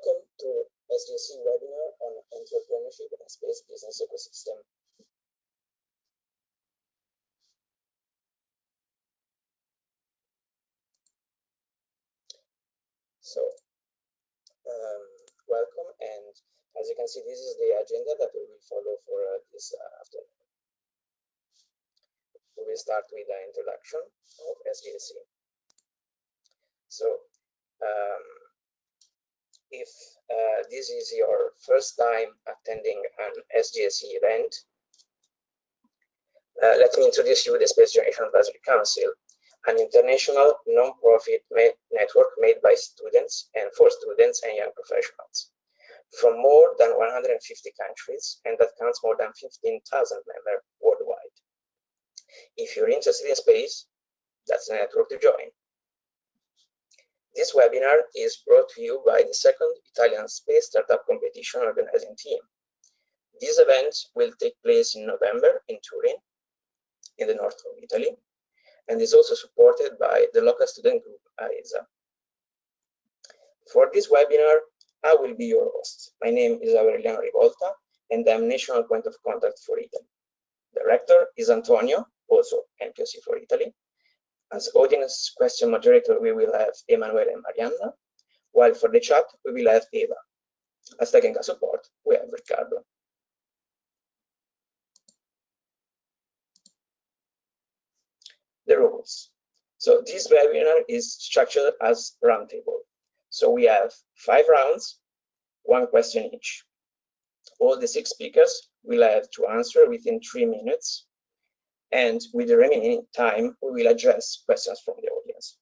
Welcome to SGAC webinar on entrepreneurship and space business ecosystem. So, welcome, and as you can see, this is the agenda that we will follow for this afternoon. We will start with the introduction of SGAC. So, if this is your first time attending an SGAC event, let me introduce you the Space Generation Advisory Council, an international non-profit network made by students and for students and young professionals from more than 150 countries, and that counts more than 15,000 members worldwide. If you're interested in space, that's the network to join. This webinar is brought to you by the second Italian Space Startup Competition organizing team. This event will take place in November in Turin, in the north of Italy, and is also supported by the local student group AESA. For this webinar, I will be your host. My name is Eleonora Di Napoli, and I'm National Point of Contact for Italy. Director is Antonio, also MPOC for Italy. As audience question moderator, we will have Emanuele and Marianna, while for the chat, we will have Eva. As technical support, we have Riccardo. The rules. So this webinar is structured as roundtable. So we have 5 rounds, 1 question each. All the 6 speakers will have to answer within 3 minutes. And with the remaining time, we will address questions from the audience.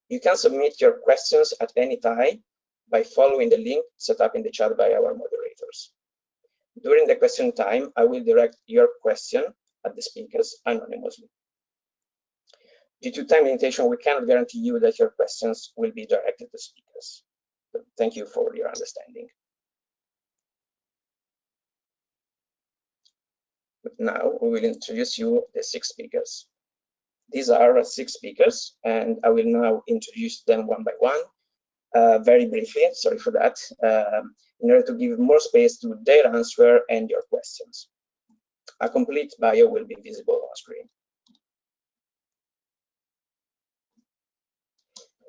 You can submit your questions at any time by following the link set up in the chat by our moderators. During the question time, I will direct your question at the speakers anonymously. Due to time limitation, we cannot guarantee you that your questions will be directed to speakers. But thank you for your understanding. But now we will introduce you the 6 speakers. These are 6 speakers, and I will now introduce them one by one, very briefly, sorry for that, in order to give more space to their answer and your questions. A complete bio will be visible on screen.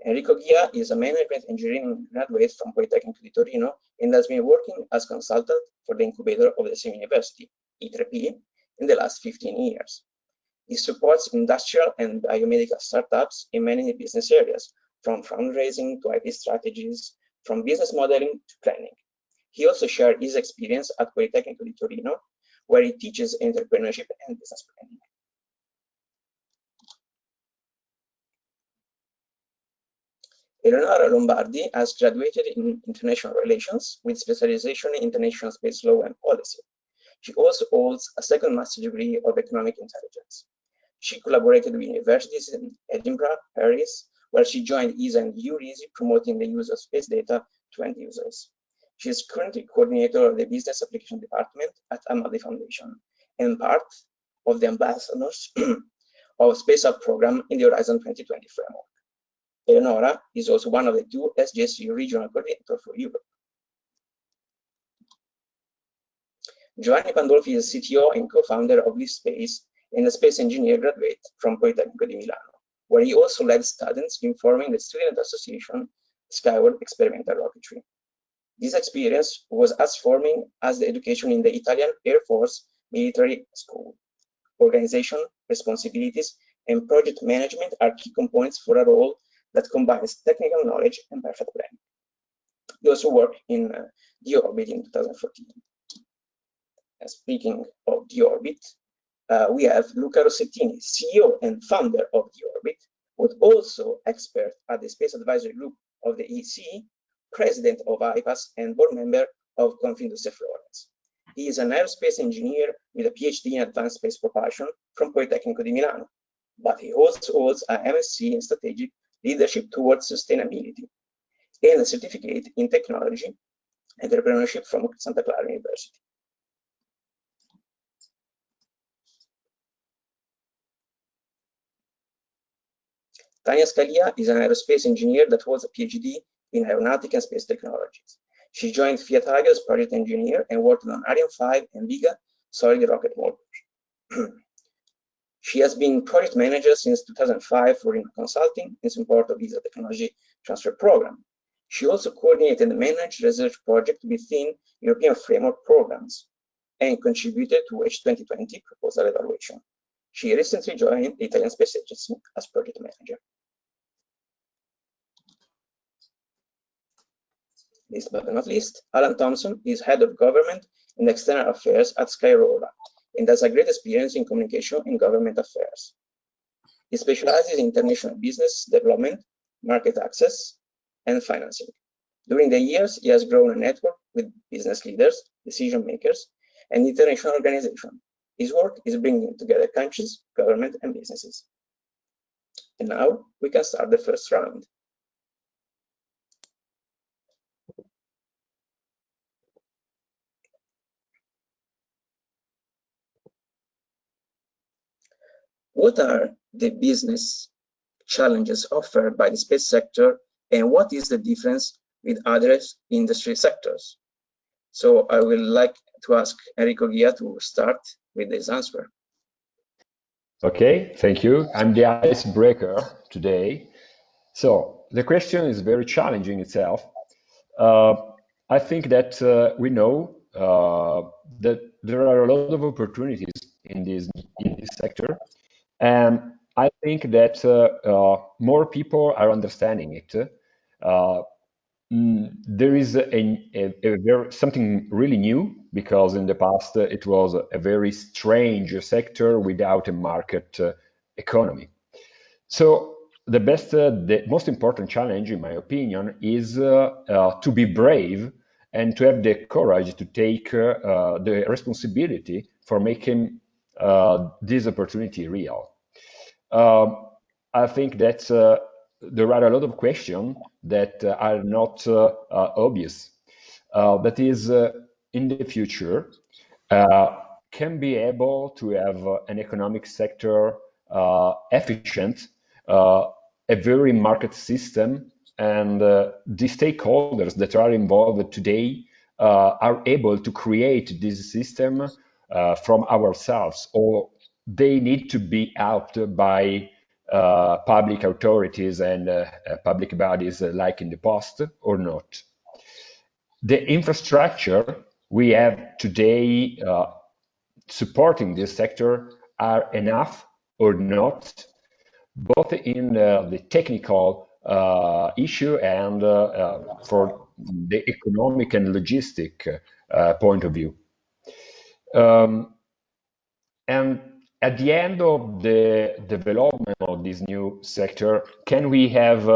Enrico Ghia is a management engineering graduate from Politecnico di Torino and has been working as consultant for the incubator of the same university, I3P, in the last 15 years. He supports industrial and biomedical startups in many business areas, from fundraising to IP strategies, from business modeling to planning. He also shared his experience at Politecnico di Torino, where he teaches entrepreneurship and business planning. Eleonora Lombardi has graduated in international relations with specialization in international space law and policy. She also holds a second master's degree of economic intelligence. She collaborated with universities in Edinburgh, Paris, where she joined ESA and EURISI, promoting the use of space data to end users. She is currently coordinator of the Business Application Department at Amaldi Foundation and part of the ambassadors of Space Hub program in the Horizon 2020 framework. Eleonora is also one of the 2 SGAC regional coordinators for Europe. Giovanni Pandolfi is CTO and co-founder of LeapSpace and a space engineer graduate from Politecnico di Milano, where he also led students in forming the student association Skyward Experimental Rocketry. This experience was as forming as the education in the Italian Air Force Military School. Organization, responsibilities, and project management are key components for a role that combines technical knowledge and perfect planning. He also worked in the Orbit in 2014. And speaking of the Orbit, we have Luca Rossettini, CEO and founder of the Orbit, but also expert at the Space Advisory Group of the EC, president of IPAS, and board member of Confindustria Florence. He is an aerospace engineer with a PhD in advanced space propulsion from Politecnico di Milano, but he also holds an MSc in strategic leadership towards sustainability and a certificate in technology entrepreneurship from Santa Clara University. Tania Scalia is an aerospace engineer that holds a PhD in aeronautic and space technologies. She joined Fiat Agro as project engineer and worked on Ariane 5 and Vega solid rocket motors. She has been project manager since 2005 for Renault Consulting in support of ESA technology transfer program. She also coordinated and managed research projects within European framework programs and contributed to H2020 proposal evaluation. She recently joined the Italian Space Agency as project manager. Last but not least, Alan Thompson is head of government and external affairs at Skyrola and has a great experience in communication and government affairs. He specializes in international business development, market access, and financing. During the years, he has grown a network with business leaders, decision makers, and international organizations. His work is bringing together countries, government, and businesses. And now we can start the first round. What are the business challenges offered by the space sector, and what is the difference with other industry sectors? So I would like to ask Enrico Ghia to start with this answer. Okay, thank you. I'm the icebreaker today. So the question is very challenging itself. I think that we know that there are a lot of opportunities in this sector, and I think that more people are understanding it. There is something really new, because in the past it was a very strange sector without a market economy. So the most important challenge, in my opinion, is to be brave and to have the courage to take the responsibility for making this opportunity real. I think that there are a lot of questions that are not obvious. That is, in the future, can be able to have an economic sector efficient, a very market system, and the stakeholders that are involved today are able to create this system from ourselves, or they need to be helped by public authorities and public bodies like in the past, or not. The infrastructure we have today supporting this sector are enough or not, both in the technical issue and for the economic and logistic point of view. And at the end of the development of this new sector, can we have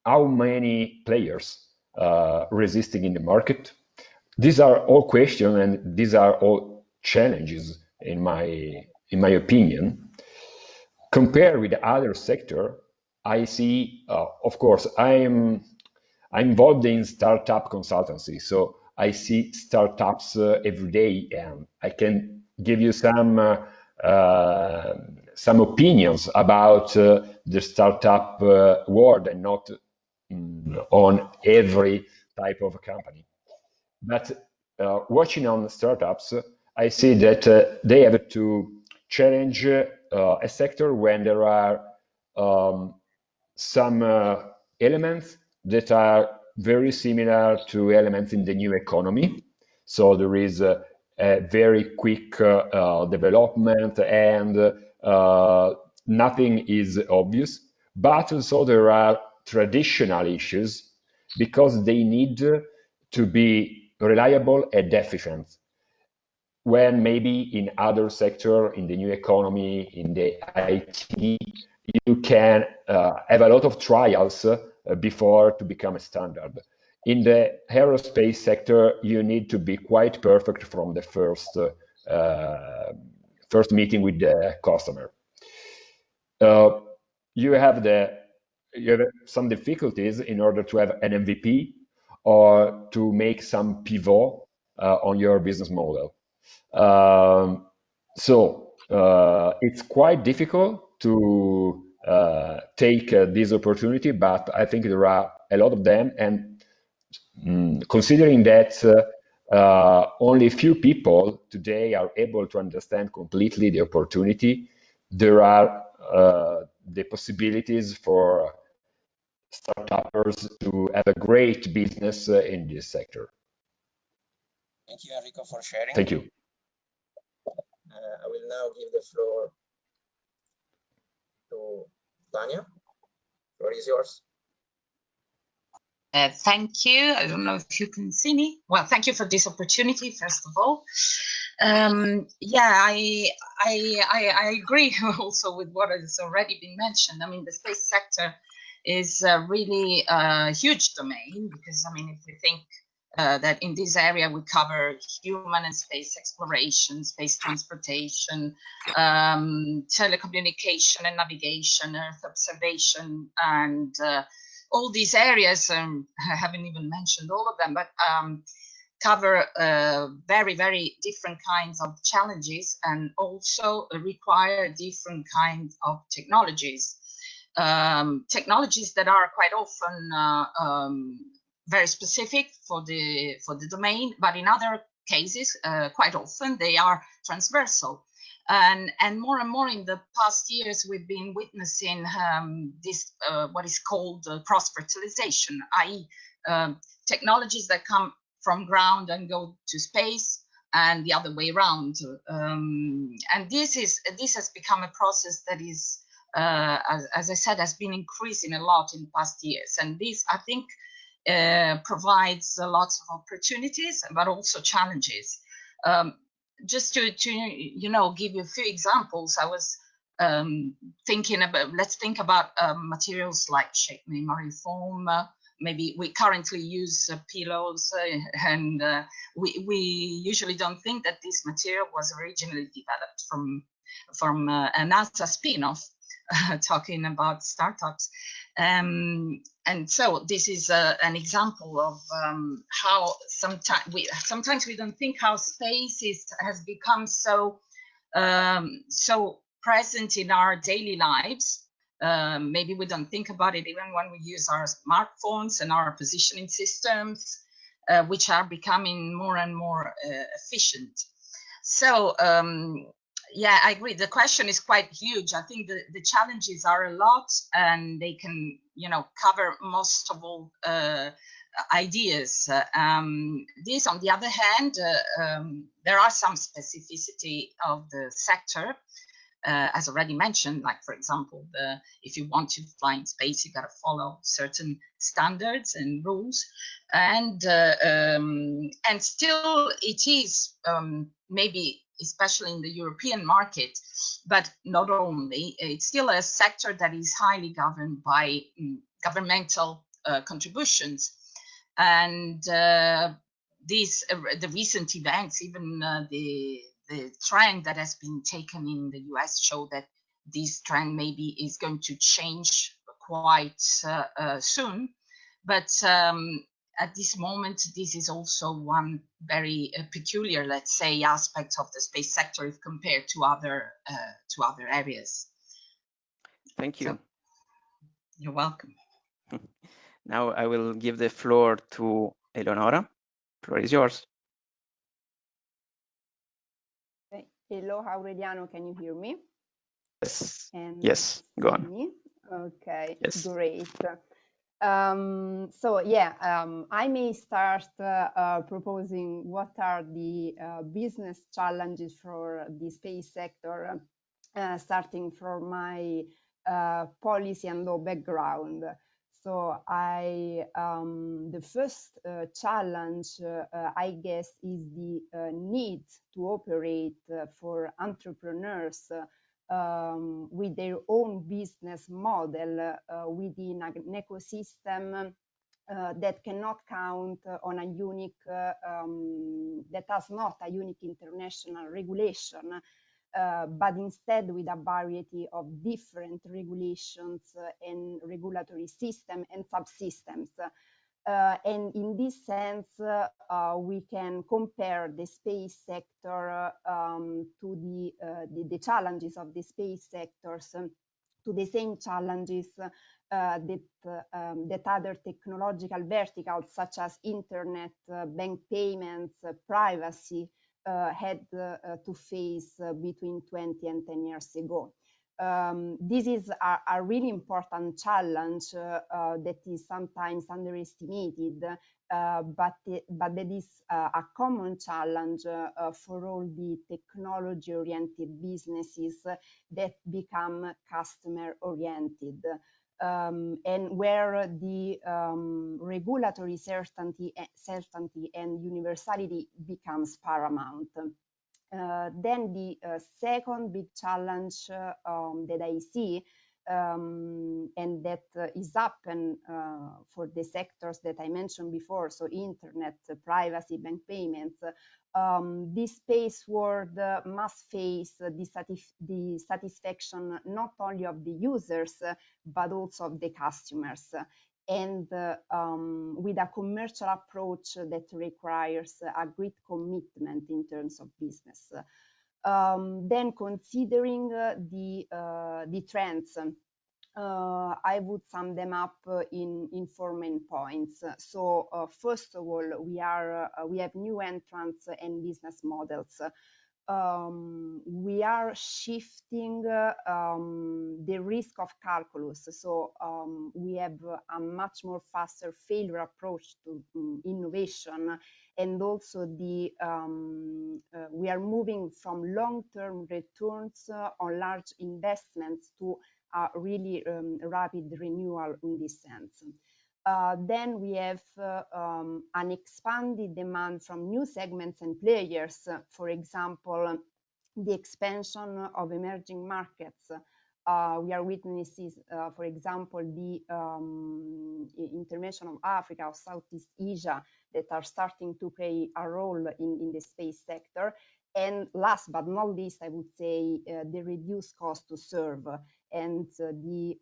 how many players resisting in the market? These are all questions, and these are all challenges, in my opinion. Compared with the other sector, I see, of course, I'm involved in startup consultancy, so I see startups every day, and I can give you some opinions about the startup world, and not on every type of company. But watching on startups, I see that they have to challenge a sector when there are some elements that are very similar to elements in the new economy. So there is a very quick development, and nothing is obvious. But also there are traditional issues, because they need to be reliable and efficient, when maybe in other sector, in the new economy, in the IT, you can have a lot of trials before to become a standard. In the aerospace sector, you need to be quite perfect from the first meeting with the customer. You have some difficulties in order to have an MVP, or to make some pivot on your business model. So it's quite difficult to take this opportunity, but I think there are a lot of them. And considering that only a few people today are able to understand completely the opportunity, there are the possibilities for startups to have a great business in this sector. Thank you, Enrico, for sharing. Thank you. I will now give the floor to Tanya. The floor is yours. Thank you. I don't know if you can see me. Well, thank you for this opportunity, first of all. Yeah, I agree also with what has already been mentioned. I mean, the space sector is really a huge domain, because, I mean, if we think that in this area we cover human and space exploration, space transportation, telecommunication and navigation, Earth observation, and all these areas, I haven't even mentioned all of them, but cover very, very different kinds of challenges, and also require different kinds of technologies. Technologies that are quite often very specific for the domain, but in other cases, quite often they are transversal. And more and more in the past years, we've been witnessing this what is called cross-fertilization, i.e. Technologies that come from ground and go to space, and the other way around. And this has become a process that is, as I said, has been increasing a lot in the past years. And this, I think, provides lots of opportunities, but also challenges. Just to you know, give you a few examples, I was thinking about, let's think about materials like shape memory foam. Maybe we currently use pillows, and we usually don't think that this material was originally developed from a NASA spin-off, talking about startups. And so this is an example of how sometimes we don't think how space has become so so present in our daily lives. Maybe we don't think about it even when we use our smartphones and our positioning systems, which are becoming more and more efficient. So yeah, I agree. The question is quite huge. I think the challenges are a lot, and they can, you know, cover most of all ideas. This, on the other hand, there are some specificity of the sector, as already mentioned. Like, for example, if you want to fly in space, you got to follow certain standards and rules, and still it is maybe, especially in the European market, but not only, it's still a sector that is highly governed by governmental contributions. And the recent events, even the trend that has been taken in the US, show that this trend maybe is going to change quite soon. But at this moment, this is also one very peculiar, let's say, aspect of the space sector if compared to other areas. Thank you. So, you're welcome. Now I will give the floor to Eleonora. The floor is yours. Hello, Aureliano, can you hear me? Yes. And yes, go on. me? Okay, yes. Great. So yeah, I may start proposing what are the business challenges for the space sector, starting from my policy and law background. So the first challenge, I guess, is the need to operate for entrepreneurs with their own business model within an ecosystem that cannot count on a unique, that has not a unique international regulation, but instead with a variety of different regulations and regulatory systems and subsystems. And in this sense, we can compare the space sector to the challenges of the space sectors to the same challenges that other technological verticals such as internet, bank payments, privacy had to face between 20 and 10 years ago. This is a really important challenge that is sometimes underestimated, but that is a common challenge for all the technology-oriented businesses that become customer-oriented. And where the regulatory certainty and universality becomes paramount. Then the second big challenge that I see, and that is happen for the sectors that I mentioned before, so internet, privacy, bank payments, this space world must face the satisfaction not only of the users, but also of the customers. And with a commercial approach that requires a great commitment in terms of business. Then considering the trends, I would sum them up in 4 main points. So first of all, we have new entrants and business models. We are shifting the risk of calculus. So we have a much more faster failure approach to innovation, and also we are moving from long-term returns on large investments to a really rapid renewal in this sense. Then we have an expanded demand from new segments and players. For example, the expansion of emerging markets. We are witnesses, for example, the intervention of Africa or Southeast Asia that are starting to play a role in the space sector. And last but not least, I would say the reduced cost to serve and the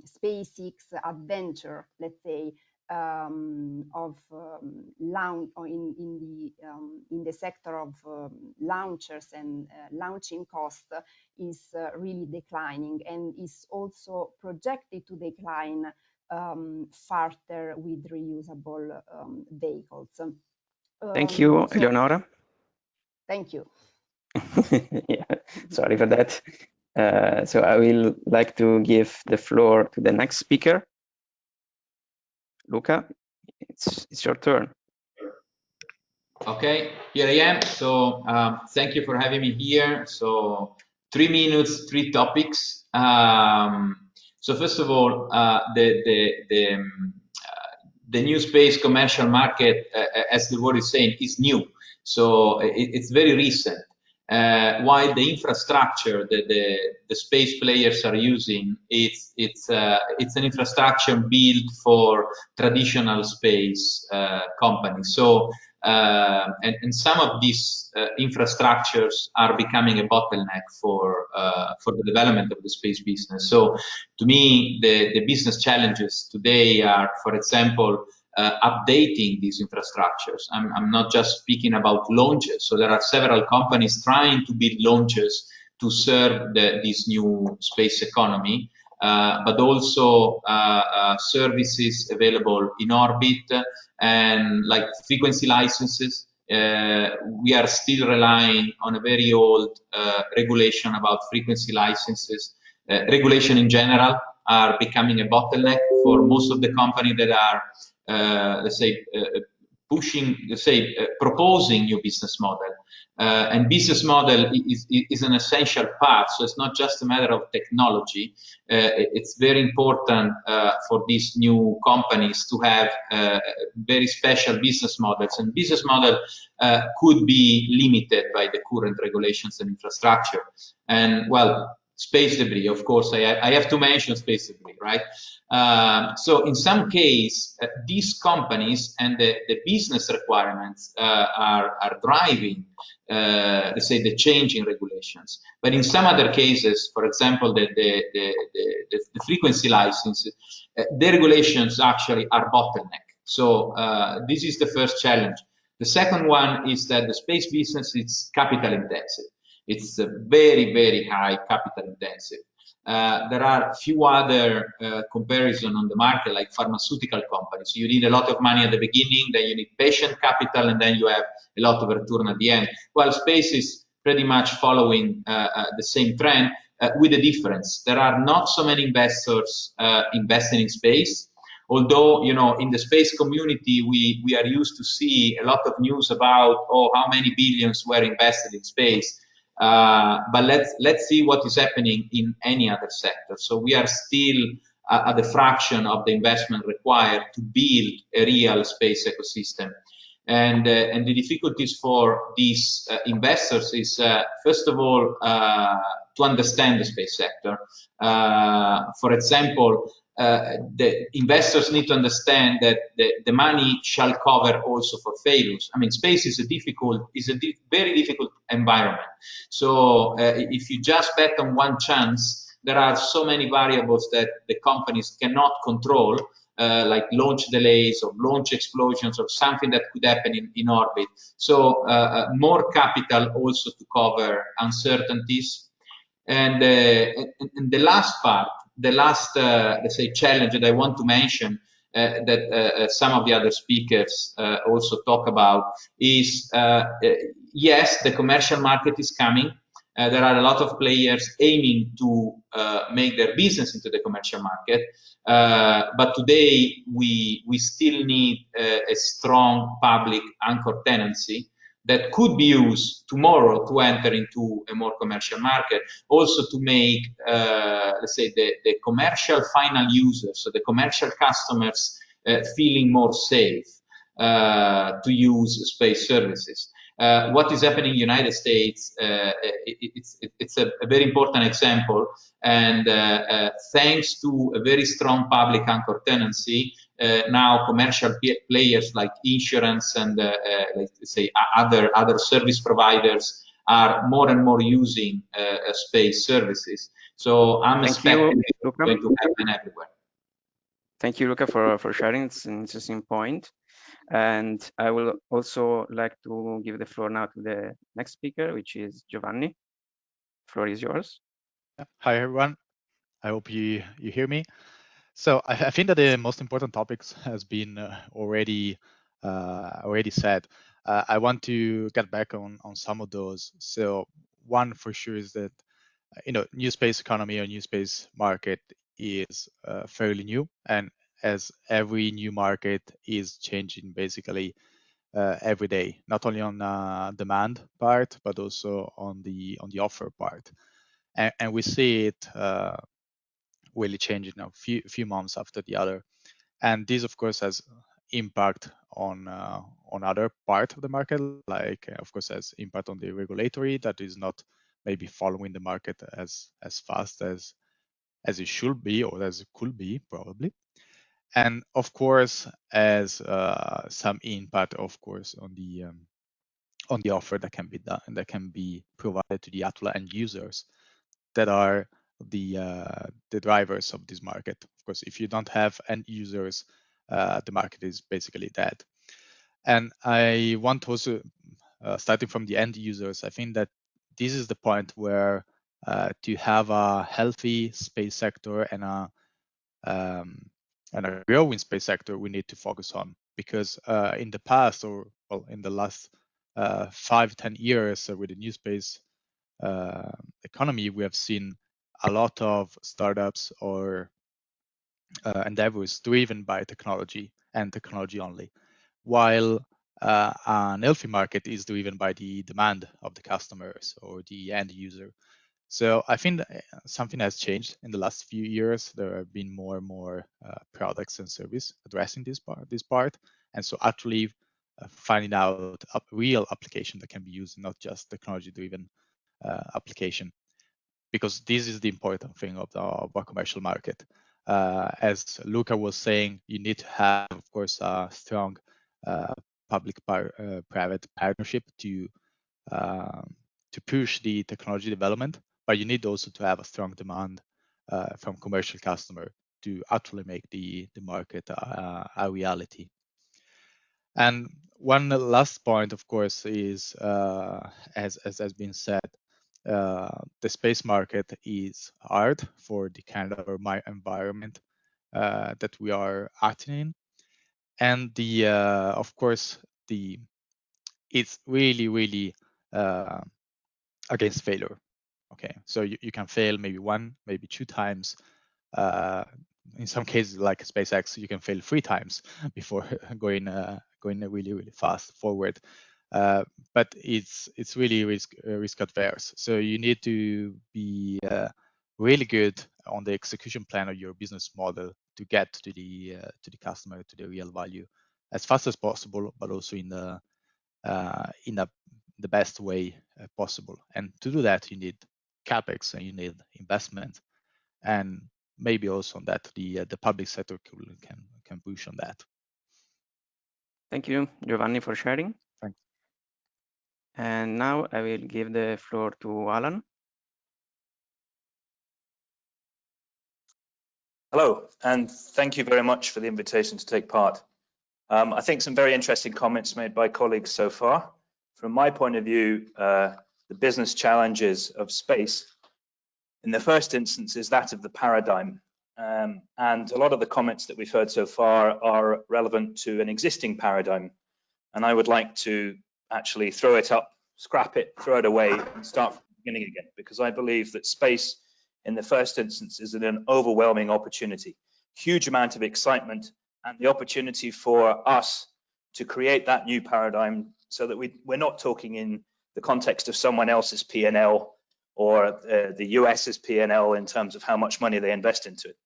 SpaceX adventure, let's say, of launch in the sector of launchers and launching cost is really declining, and is also projected to decline further with reusable vehicles. Thank you, so, Eleonora. Thank you. Yeah, sorry for that. So I will like to give the floor to the next speaker. Luca, it's your turn. Okay, here I am. So thank you for having me here. So 3 minutes, 3 topics. So first of all, the new space commercial market, as the word is saying, is new. So it's very recent. While the infrastructure that the space players are using, it's an infrastructure built for traditional space companies. So and some of these infrastructures are becoming a bottleneck for the development of the space business. So to me, the business challenges today are, for example, updating these infrastructures. I'm not just speaking about launches. So there are several companies trying to build launches to serve this new space economy, but also services available in orbit and like frequency licenses. We are still relying on a very old regulation about frequency licenses. Regulation in general are becoming a bottleneck for most of the companies that are let's say, pushing, let's say, proposing new business model. And business model is an essential part, so it's not just a matter of technology. It's very important for these new companies to have very special business models, and business model could be limited by the current regulations and infrastructure. And well, space debris, of course, I have to mention space debris, right? So in some case, these companies and the business requirements are driving, let's say, the change in regulations. But in some other cases, for example, the frequency licenses, the regulations actually are bottleneck. So this is the first challenge. The second one is that the space business is capital intensive. It's very, very high capital intensive. There are a few other comparison on the market, like pharmaceutical companies. You need a lot of money at the beginning, then you need patient capital, and then you have a lot of return at the end. Well, space is pretty much following the same trend, with a difference. There are not so many investors investing in space. Although, you know, in the space community, we are used to see a lot of news about, oh, how many billions were invested in space. But let's see what is happening in any other sector. So we are still at the fraction of the investment required to build a real space ecosystem. And the difficulties for these investors is, first of all, to understand the space sector. For example, the investors need to understand that the money shall cover also for failures. I mean, space is a very difficult environment. So if you just bet on one chance, there are so many variables that the companies cannot control, like launch delays or launch explosions or something that could happen in orbit. So more capital also to cover uncertainties. And the last part, the last, let's say, challenge that I want to mention, that some of the other speakers also talk about is, yes, the commercial market is coming. There are a lot of players aiming to make their business into the commercial market. But today, we still need a strong public anchor tenancy that could be used tomorrow to enter into a more commercial market, also to make, let's say, the commercial final users, so the commercial customers, feeling more safe to use space services. What is happening in the United States, it's a very important example, and thanks to a very strong public anchor tenancy, now commercial players like insurance and like say other service providers are more and more using space services. So I'm expecting it's going to happen everywhere. Thank you, Luca, for sharing. It's an interesting point. And I will also like to give the floor now to the next speaker, which is Giovanni. The floor is yours. Hi, everyone. I hope you hear me. So I think that the most important topics has been already said. I want to get back on some of those. So one for sure is that new space economy or new space market is fairly new, and as every new market is changing basically every day, not only on demand part but also on the offer part, and we see it really changing now, few months after the other, and this of course has impact on other part of the market, like of course has impact on the regulatory that is not maybe following the market as fast as it should be or as it could be probably, and of course as some impact of course on the offer that can be done and that can be provided to the actual end users that are the drivers of this market. Of course, if you don't have end users, the market is basically dead. And I want also, starting from the end users, I think that this is the point where to have a healthy space sector and a growing space sector, we need to focus on, because in the past, or well, in the last 5-10 years with the new space economy, we have seen a lot of startups or endeavors driven by technology and technology only, while an healthy market is driven by the demand of the customers or the end user. So I think that something has changed in the last few years. There have been more and more products and service addressing this part, and so actually finding out a real application that can be used, not just technology-driven application, because this is the important thing of our commercial market. As Luca was saying, you need to have, of course, a strong public-private partnership to push the technology development, but you need also to have a strong demand from commercial customer to actually make the market a reality. And one last point, of course, is as has been said, the space market is hard for the kind of environment that we are acting in, and the of course it's really against failure. Okay, so you can fail maybe 1, maybe 2 times. In some cases, like SpaceX, you can fail 3 times before going really fast forward. But it's really risk adverse. So you need to be really good on the execution plan of your business model to get to the customer, to the real value as fast as possible, but also in the best way possible. And to do that, you need capex and you need investment, and maybe also on that the public sector can push on that. Thank you, Giovanni, for sharing. Thanks. And now I will give the floor to Alan. Hello, and thank you very much for the invitation to take part. I think some very interesting comments made by colleagues so far. From my point of view, the business challenges of space, in the first instance, is that of the paradigm. And a lot of the comments that we've heard so far are relevant to an existing paradigm. And I would like to actually throw it up, scrap it, throw it away, and start from the beginning again, because I believe that space, in the first instance, is an overwhelming opportunity, huge amount of excitement, and the opportunity for us to create that new paradigm so that we're not talking in the context of someone else's P&L or the US's P&L in terms of how much money they invest into it.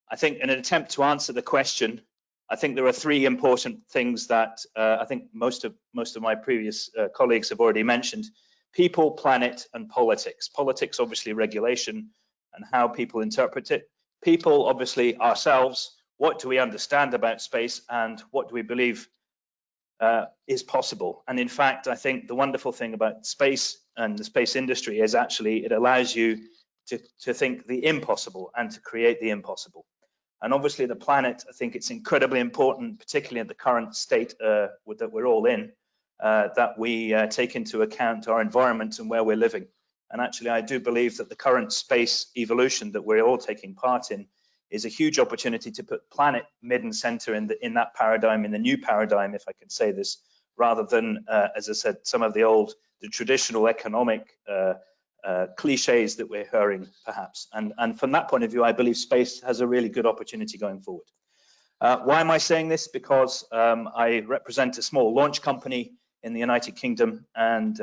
I think in an attempt to answer the question, I think there are 3 important things that I think most of my previous colleagues have already mentioned: people, planet, and politics. Politics, obviously, regulation and how people interpret it. People, obviously, ourselves. What do we understand about space, and what do we believe is possible? And in fact, I think the wonderful thing about space and the space industry is actually it allows you to think the impossible and to create the impossible. And obviously the planet, I think it's incredibly important, particularly at the current state that we're all in, that we take into account our environment and where we're living. And actually, I do believe that the current space evolution that we're all taking part in is a huge opportunity to put planet mid and center in that paradigm, in the new paradigm, if I can say this, rather than, as I said, some of the traditional economic cliches that we're hearing, perhaps. And from that point of view, I believe space has a really good opportunity going forward. Why am I saying this? Because I represent a small launch company in the United Kingdom, and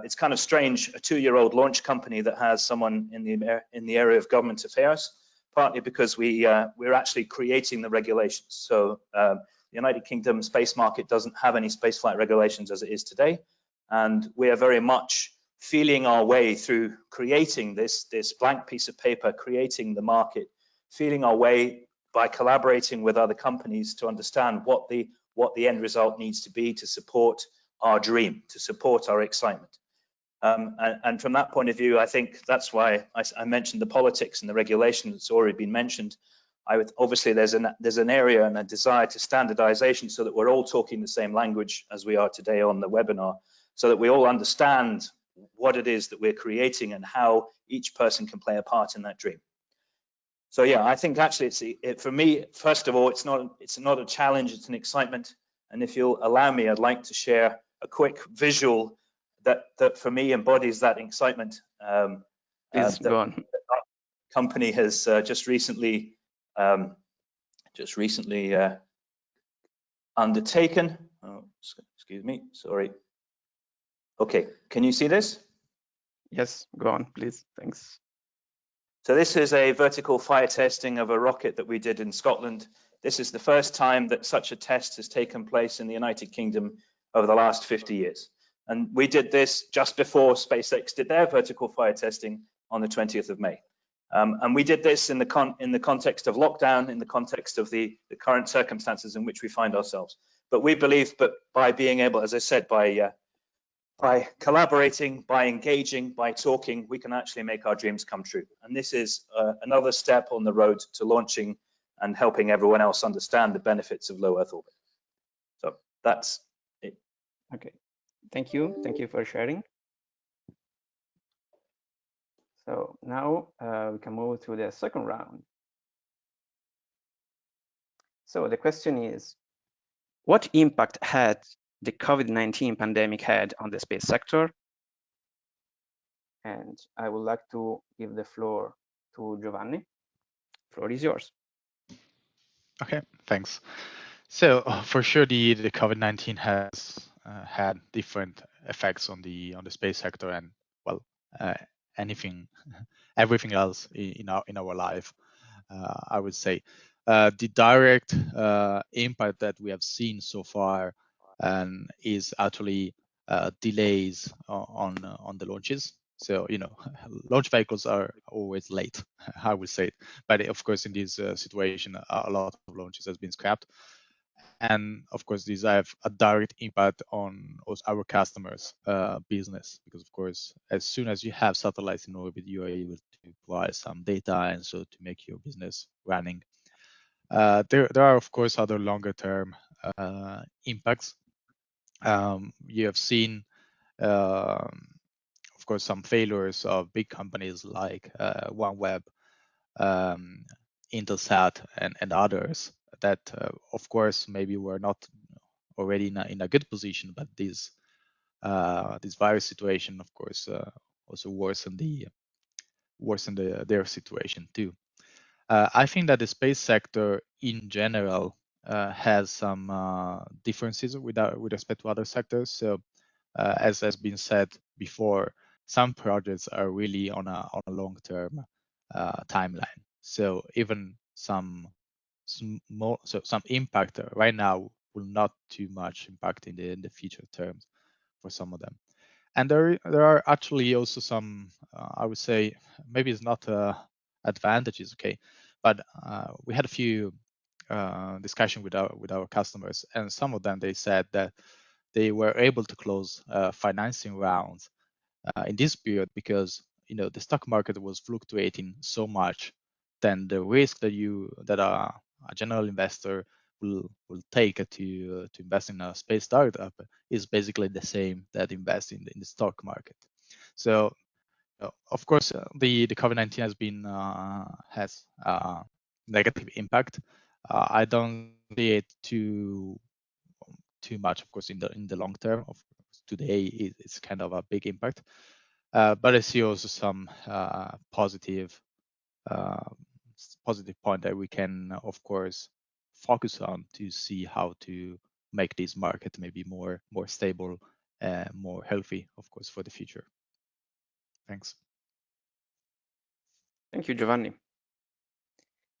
it's kind of strange, a 2-year-old launch company that has someone in the area of government affairs, partly because we're actually creating the regulations. So the United Kingdom space market doesn't have any spaceflight regulations as it is today, and we are very much feeling our way through creating this blank piece of paper, creating the market, feeling our way by collaborating with other companies to understand what the end result needs to be to support our dream, to support our excitement. And from that point of view, I think that's why I mentioned the politics and the regulation that's already been mentioned. Obviously, there's an area and a desire to standardization so that we're all talking the same language as we are today on the webinar, so that we all understand what it is that we're creating and how each person can play a part in that dream. So yeah, I think actually for me, first of all, it's not a challenge, it's an excitement. And if you'll allow me, I'd like to share a quick visual that for me embodies that excitement. Please go on. Our company has just recently undertaken. Oh, excuse me, sorry. Okay, can you see this? Yes, go on, please. Thanks. So this is a vertical fire testing of a rocket that we did in Scotland. This is the first time that such a test has taken place in the United Kingdom over the last 50 years. And we did this just before SpaceX did their vertical fire testing on the 20th of May. And we did this in the context of lockdown, in the context of the current circumstances in which we find ourselves. But we believe that by being able, as I said, by collaborating, by engaging, by talking, we can actually make our dreams come true. And this is another step on the road to launching and helping everyone else understand the benefits of low Earth orbit. So that's it. Okay, thank you for sharing. So now we can move to the second round. So the question is, what impact had the COVID-19 pandemic had on the space sector? And I would like to give the floor to Giovanni. The floor is yours. Okay, thanks. So for sure, the COVID-19 has had different effects on the space sector and well, anything, everything else in our life. I would say the direct impact that we have seen so far is actually delays on the launches. So launch vehicles are always late, I would say. But of course, in this situation, a lot of launches has been scrapped. And of course, these have a direct impact on our customers' business, because of course, as soon as you have satellites in orbit, you are able to provide some data and so to make your business running. There are of course other longer term impacts. You have seen, of course, some failures of big companies like OneWeb, Intelsat, and others that, of course, maybe were not already in a good position, but this virus situation, of course, also worsened their situation too. I think that the space sector in general has some differences with respect to other sectors. So, as has been said before, some projects are really on a long-term timeline. So even some impact right now will not too much impact in the future terms for some of them. And there are actually also some, I would say, maybe it's not advantages, okay, but we had a few discussion with our customers, and some of them, they said that they were able to close financing rounds in this period because the stock market was fluctuating so much. Then the risk that a general investor will take to invest in a space startup is basically the same that invest in the stock market. So of course the COVID-19 has negative impact. I don't see it too much, of course, in the long term. Of course, today it's kind of a big impact, but I see also some positive point that we can, of course, focus on to see how to make this market maybe more stable, more healthy, of course, for the future. Thanks. Thank you, Giovanni.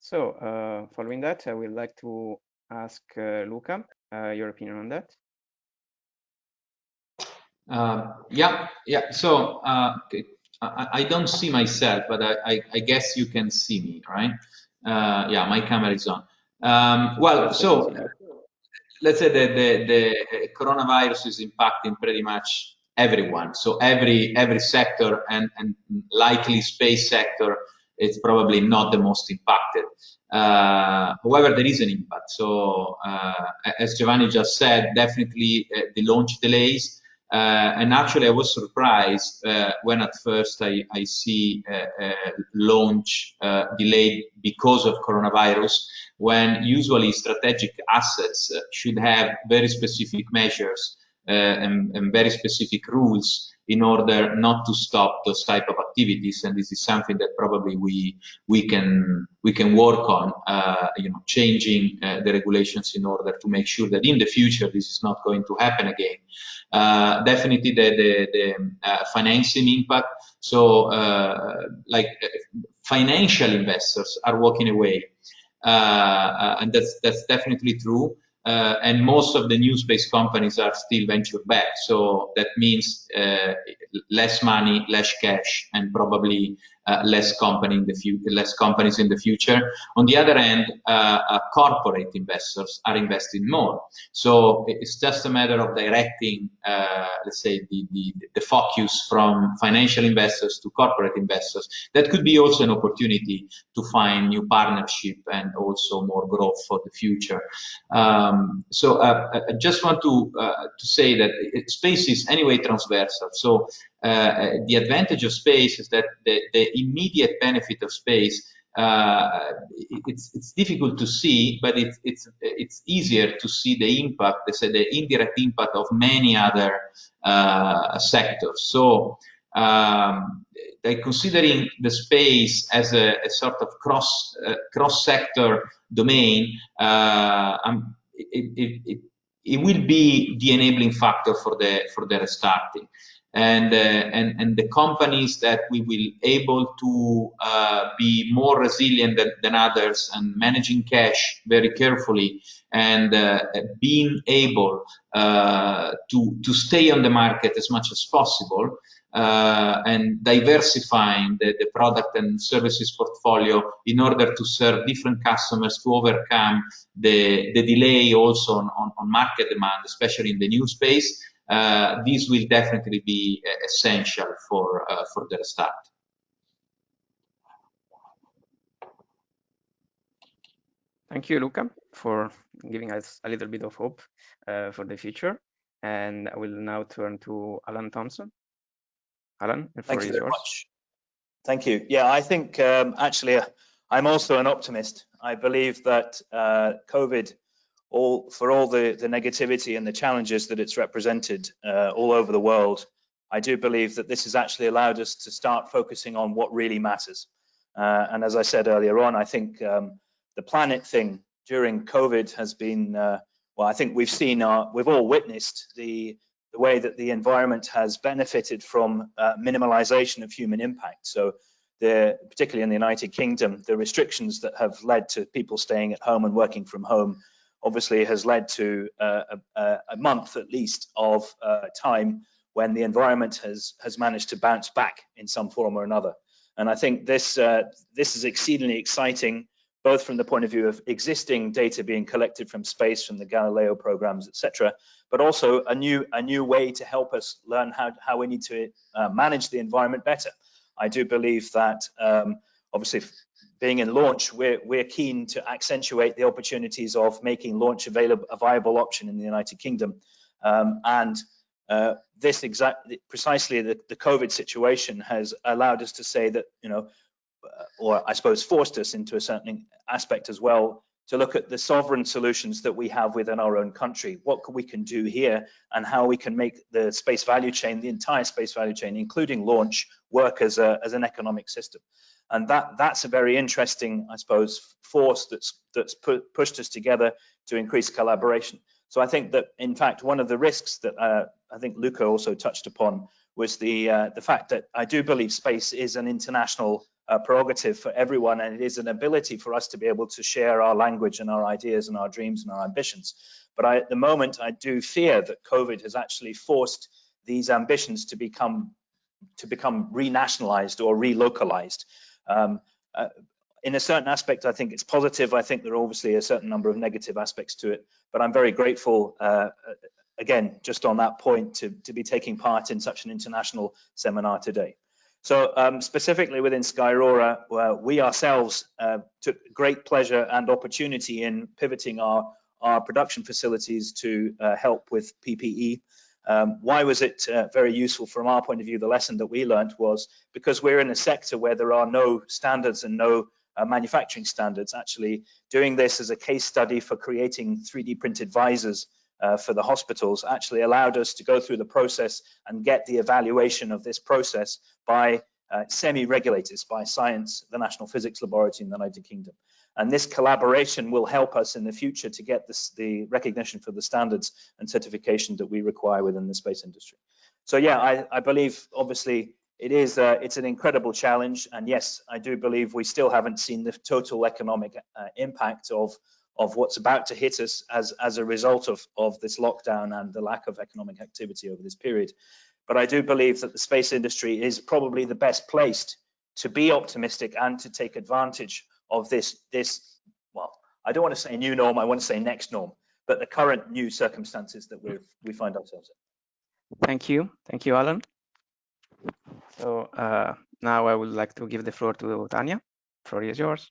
So following that, I would like to ask Luca your opinion on that. Yeah. So I don't see myself, but I guess you can see me, right? Yeah, my camera is on. Well, so let's say the coronavirus is impacting pretty much everyone. So every sector and likely space sector, it's probably not the most impacted. However, there is an impact. So as Giovanni just said, definitely the launch delays. And actually, I was surprised when at first I see launch delayed because of coronavirus, when usually strategic assets should have very specific measures and very specific rules in order not to stop those type of activities. And this is something that probably we can work on, changing the regulations in order to make sure that in the future this is not going to happen again. Definitely the financing impact. So like financial investors are walking away, and that's definitely true. And most of the new space companies are still venture backed. So that means less money, less cash, and probably less companies in the future. On the other hand, corporate investors are investing more. So it's just a matter of directing, let's say, the focus from financial investors to corporate investors. That could be also an opportunity to find new partnership and also more growth for the future. I just want to say that space is anyway transversal. So the advantage of space is that the immediate benefit of space, it's difficult to see, but it's easier to see the impact, let's say the indirect impact of many other sectors. So considering the space as a sort of cross-sector domain, it will be the enabling factor for the restarting. And the companies that we will able to be more resilient than others and managing cash very carefully and being able to stay on the market as much as possible and diversifying the product and services portfolio in order to serve different customers to overcome the delay also on market demand, especially in the new space. This will definitely be essential for the restart. Thank you, Luca, for giving us a little bit of hope for the future. And I will now turn to Alan Thompson. Alan, the floor is yours. Much. Thank you. Yeah, I think actually I'm also an optimist. I believe that COVID, for all the negativity and the challenges that it's represented all over the world, I do believe that this has actually allowed us to start focusing on what really matters. And as I said earlier on, I think the planet thing during COVID has been, well, I think we've all witnessed the way that the environment has benefited from minimalization of human impact. So particularly in the United Kingdom, the restrictions that have led to people staying at home and working from home obviously has led to a month at least of time when the environment has managed to bounce back in some form or another. And I think this is exceedingly exciting, both from the point of view of existing data being collected from space, from the Galileo programs, etc., but also a new way to help us learn how we need to manage the environment better. I do believe that obviously being in launch, we're keen to accentuate the opportunities of making launch a viable option in the United Kingdom. Precisely the COVID situation has allowed us to say that, or I suppose forced us into a certain aspect as well, to look at the sovereign solutions that we have within our own country, what we can do here and how we can make the space value chain, the entire space value chain, including launch, work as an economic system. And that's a very interesting, I suppose, force that's pushed us together to increase collaboration. So I think that, in fact, one of the risks that I think Luca also touched upon was the fact that I do believe space is an international prerogative for everyone, and it is an ability for us to be able to share our language and our ideas and our dreams and our ambitions. But at the moment, I do fear that COVID has actually forced these ambitions to become renationalized or relocalized. In a certain aspect, I think it's positive. I think there are obviously a certain number of negative aspects to it, but I'm very grateful, again, just on that point, to be taking part in such an international seminar today. So specifically within Skyrora, we ourselves took great pleasure and opportunity in pivoting our production facilities to help with PPE. Why was it very useful from our point of view? The lesson that we learned was because we're in a sector where there are no standards and no manufacturing standards. Actually doing this as a case study for creating 3D printed visors for the hospitals actually allowed us to go through the process and get the evaluation of this process by semi-regulators, by science, the National Physics Laboratory in the United Kingdom. And this collaboration will help us in the future to get the recognition for the standards and certification that we require within the space industry. So yeah, I believe obviously it's an incredible challenge, and yes, I do believe we still haven't seen the total economic impact of what's about to hit us as a result of this lockdown and the lack of economic activity over this period. But I do believe that the space industry is probably the best placed to be optimistic and to take advantage of this, well, I don't want to say new norm, I want to say next norm, but the current new circumstances that we find ourselves in. Thank you, Alan. So now I would like to give the floor to Tanya. The floor is yours.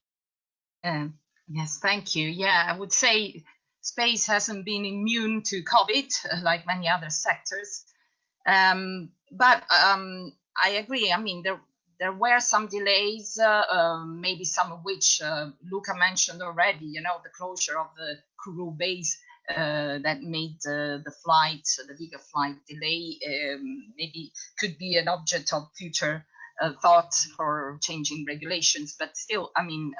Yes, thank you. Yeah, I would say space hasn't been immune to COVID like many other sectors. But I agree. I mean, there were some delays, maybe some of which Luca mentioned already. You know, the closure of the Kourou base that made the flight, the Vega flight delay, maybe could be an object of future thought for changing regulations. But still, I mean,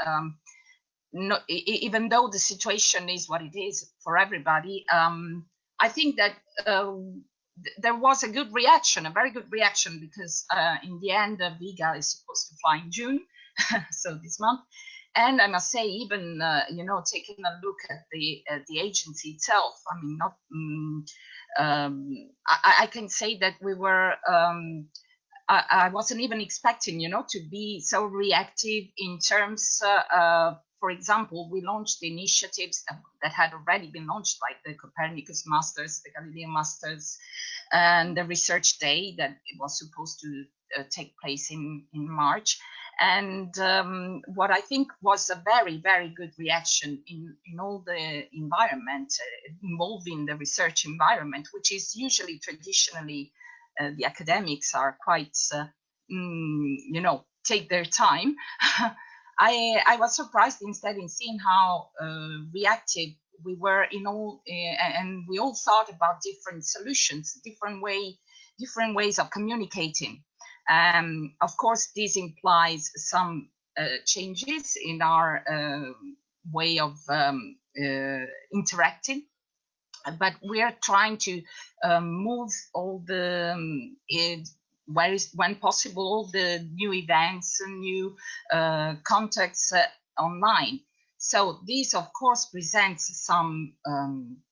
even though the situation is what it is for everybody, I think that there was a good reaction, a very good reaction, because in the end, Vega is supposed to fly in June, so this month. And I must say, even you know, taking a look at the agency itself, I mean, not I can say that we were. I wasn't even expecting, you know, to be so reactive in terms. For example, we launched initiatives that had already been launched, like the Copernicus Masters, the Galileo Masters, and the Research Day that it was supposed to take place in March. And what I think was a very, very good reaction in all the environment involving the research environment, which is usually traditionally the academics are quite, you know, take their time. I was surprised instead in seeing how reactive we were in all, and we all thought about different solutions, different ways of communicating. Of course, this implies some changes in our way of interacting, but we are trying to move all the when possible, all the new events and new contacts online. So this, of course, presents some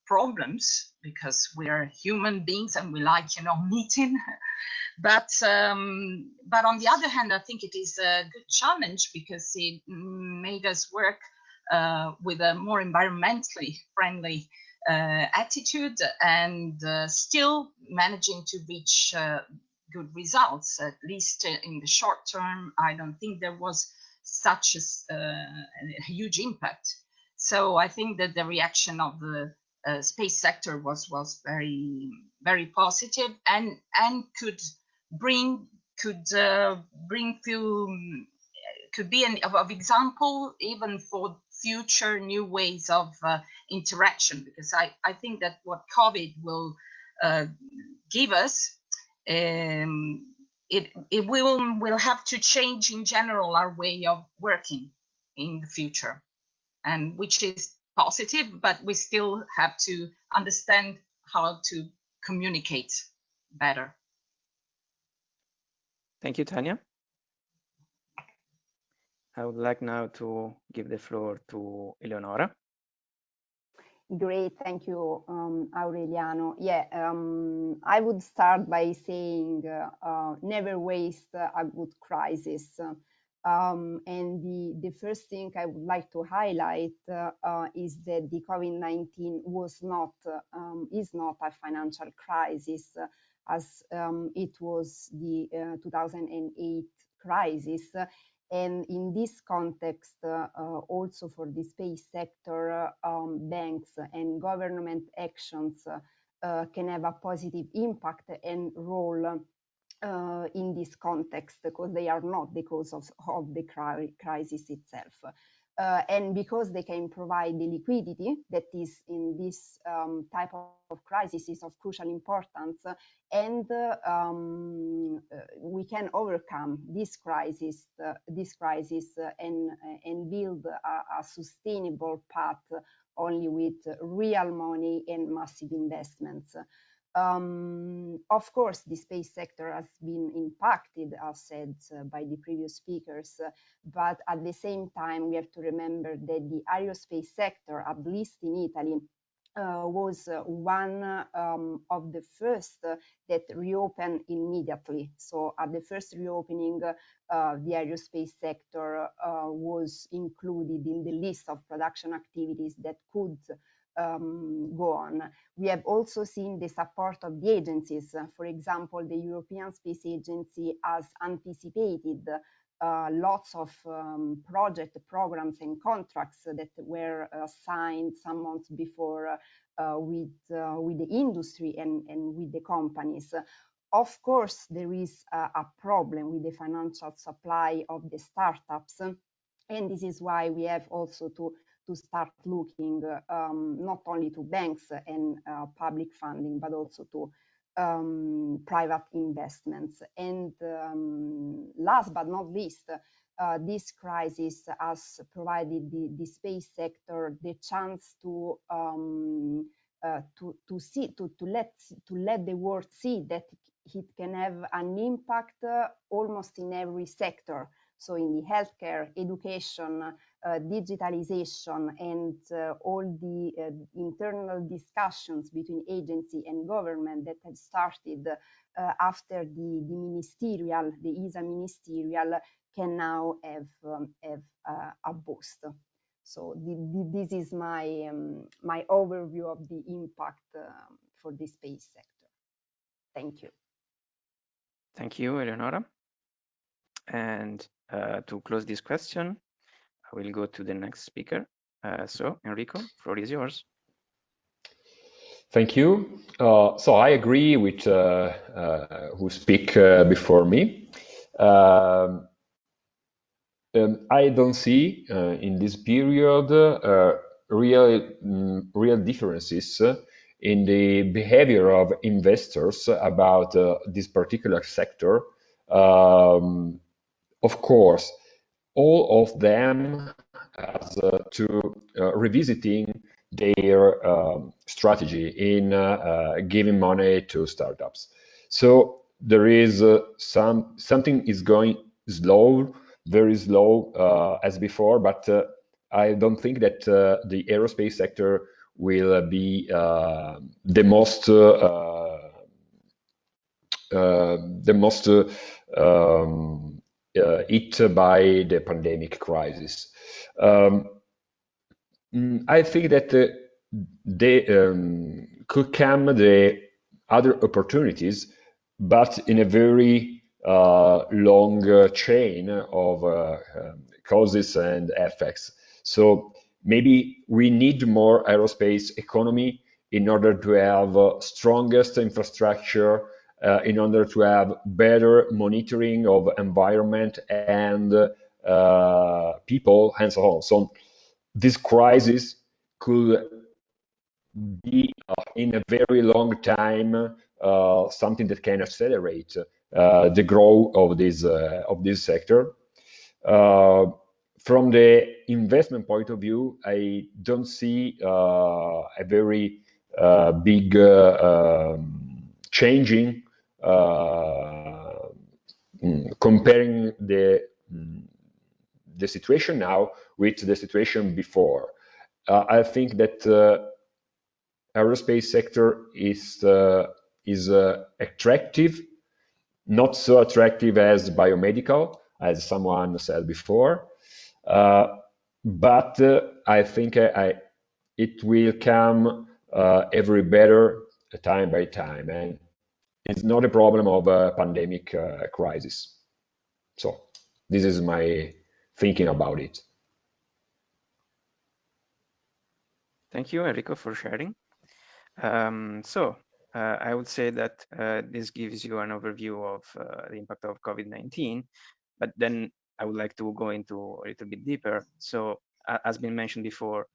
problems because we are human beings and we like, you know, meeting. But on the other hand, I think it is a good challenge because it made us work with a more environmentally friendly attitude and still managing to reach good results, at least in the short term. I don't think there was such a huge impact. So I think that the reaction of the space sector was very, very positive and could be an of example even for future new ways of interaction, because I think that what COVID will give us, it will have to change in general our way of working in the future, and which is positive, but we still have to understand how to communicate better. Thank you, Tanya. I would like now to give the floor to Eleonora. Great, thank you, Aureliano. Yeah, I would start by saying never waste a good crisis. And the first thing I would like to highlight is that the COVID-19 is not a financial crisis as it was the 2008 crisis. And in this context, also for the space sector, banks and government actions can have a positive impact and role in this context, because they are not the cause of the crisis itself. And because they can provide the liquidity that is in this type of crisis is of crucial importance, and we can overcome this crisis and build a sustainable path only with real money and massive investments. Of course, the space sector has been impacted, as said by the previous speakers, but at the same time, we have to remember that the aerospace sector, at least in Italy, was one of the first that reopened immediately. So at the first reopening, the aerospace sector was included in the list of production activities that could go on. We have also seen the support of the agencies. For example, the European Space Agency has anticipated lots of programs and contracts that were signed some months before with the industry and with the companies. Of course, there is a problem with the financial supply of the startups, and this is why we have also to start looking not only to banks and public funding, but also to private investments. And last but not least, this crisis has provided the space sector the chance to let the world see that it can have an impact almost in every sector. So in the healthcare, education, digitalization, and all the internal discussions between agency and government that have started after the ministerial, the ISA ministerial, can now have a boost. So this is my my overview of the impact for the space sector. Thank you. Thank you, Eleonora. And to close this question, I will go to the next speaker. So, Enrico, floor is yours. Thank you. So I agree with who speak before me. I don't see in this period real differences in the behavior of investors about this particular sector. Of course, all of them has to revisiting their strategy in giving money to startups. So there is something is going slow, very slow as before, but I don't think that the aerospace sector will be the most hit by the pandemic crisis. I think that could come the other opportunities, but in a very long chain of causes and effects. So maybe we need more aerospace economy in order to have strongest infrastructure, in order to have better monitoring of environment and people and so on. So this crisis could be in a very long time something that can accelerate the growth of this sector. From the investment point of view, I don't see a very big changing comparing the situation now with the situation before. I think that aerospace sector is attractive, not so attractive as biomedical, as someone said before, but I think it will come every better time by time, and it's not a problem of a pandemic crisis. So this is my thinking about it. Thank you, Enrico, for sharing. I would say that this gives you an overview of the impact of COVID-19, but then I would like to go into a little bit deeper. So, as been mentioned before,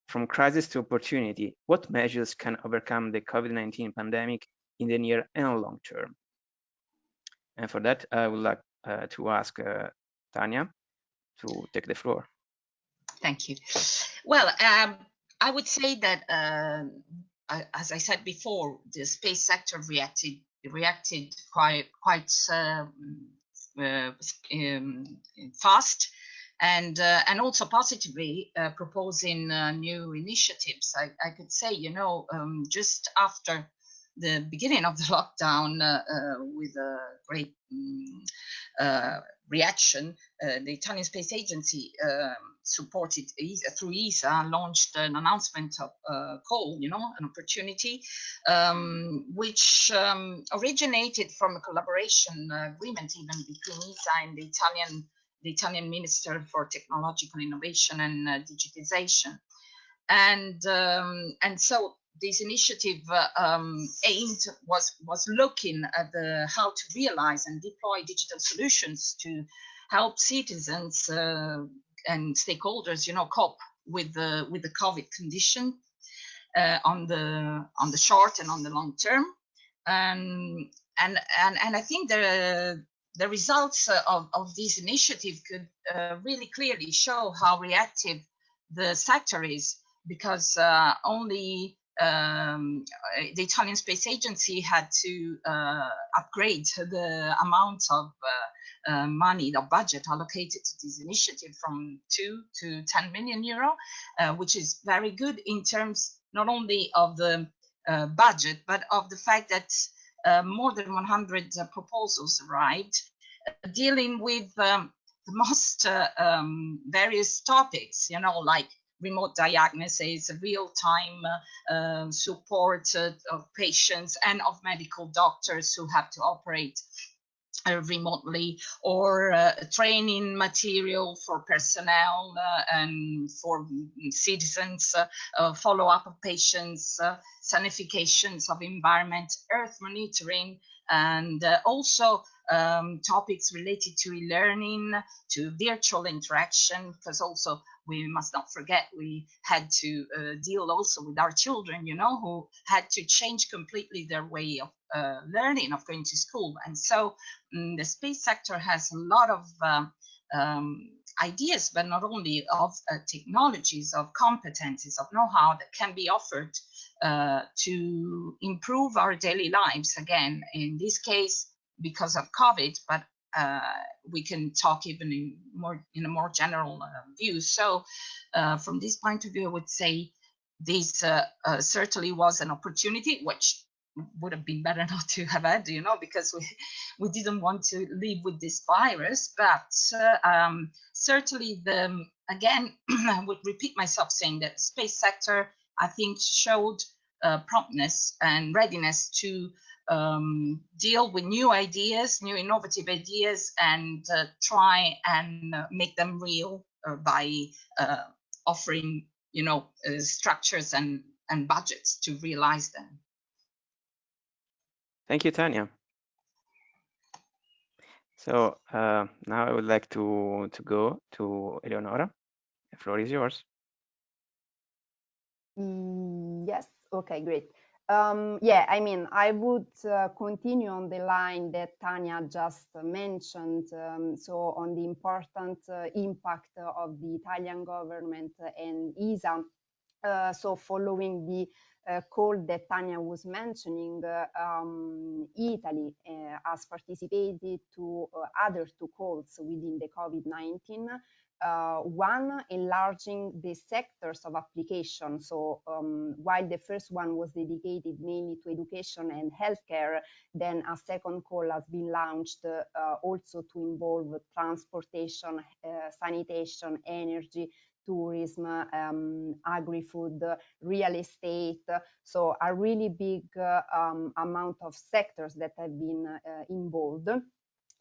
from crisis to opportunity, what measures can overcome the COVID-19 pandemic in the near and long term? And for that, I would like to ask Tanya to take the floor. Thank you. Well, I would say that, as I said before, the space sector reacted quite fast, and also positively, proposing new initiatives. I could say, just after the beginning of the lockdown, with a great reaction, the Italian Space Agency, supported through ESA, launched an announcement of call, an opportunity, which originated from a collaboration agreement even between ESA and the Italian the Italian Minister for Technological Innovation and Digitization. And so this initiative was looking at how to realize and deploy digital solutions to help citizens and stakeholders, cope with the COVID condition on the short and on the long term. And I think the results of this initiative could really clearly show how reactive the sector is, because only the Italian Space Agency had to upgrade the amount of money, the budget allocated to this initiative from 2 to 10 million euro, which is very good in terms not only of the budget, but of the fact that more than 100 proposals arrived, dealing with the most various topics, like remote diagnosis, real-time support of patients and of medical doctors who have to operate remotely, or training material for personnel and for citizens, follow-up of patients, sanifications of environment, earth monitoring, and also topics related to e-learning, to virtual interaction, because also we must not forget we had to deal also with our children, who had to change completely their way of learning, of going to school. And so the space sector has a lot of ideas, but not only of technologies, of competencies, of know-how that can be offered to improve our daily lives. Again, in this case, because of COVID, but we can talk even in a more general view. So from this point of view, I would say this certainly was an opportunity, which would have been better not to have had, because we didn't want to live with this virus. But certainly, again, I would repeat myself saying that the space sector, I think, showed promptness and readiness to deal with new ideas, new innovative ideas, and try and make them real by offering, structures and budgets to realize them. Thank you, Tanya. So now I would like to go to Eleonora. The floor is yours. Yes. Okay, great. Yeah, I would continue on the line that Tanya just mentioned, so on the important impact of the Italian government and ESA. So following the call that Tanya was mentioning, Italy has participated to other 2 calls within the COVID-19. One enlarging the sectors of application. So while the first one was dedicated mainly to education and healthcare, then a second call has been launched also to involve transportation, sanitation, energy, tourism, agri-food, real estate. So a really big amount of sectors that have been involved.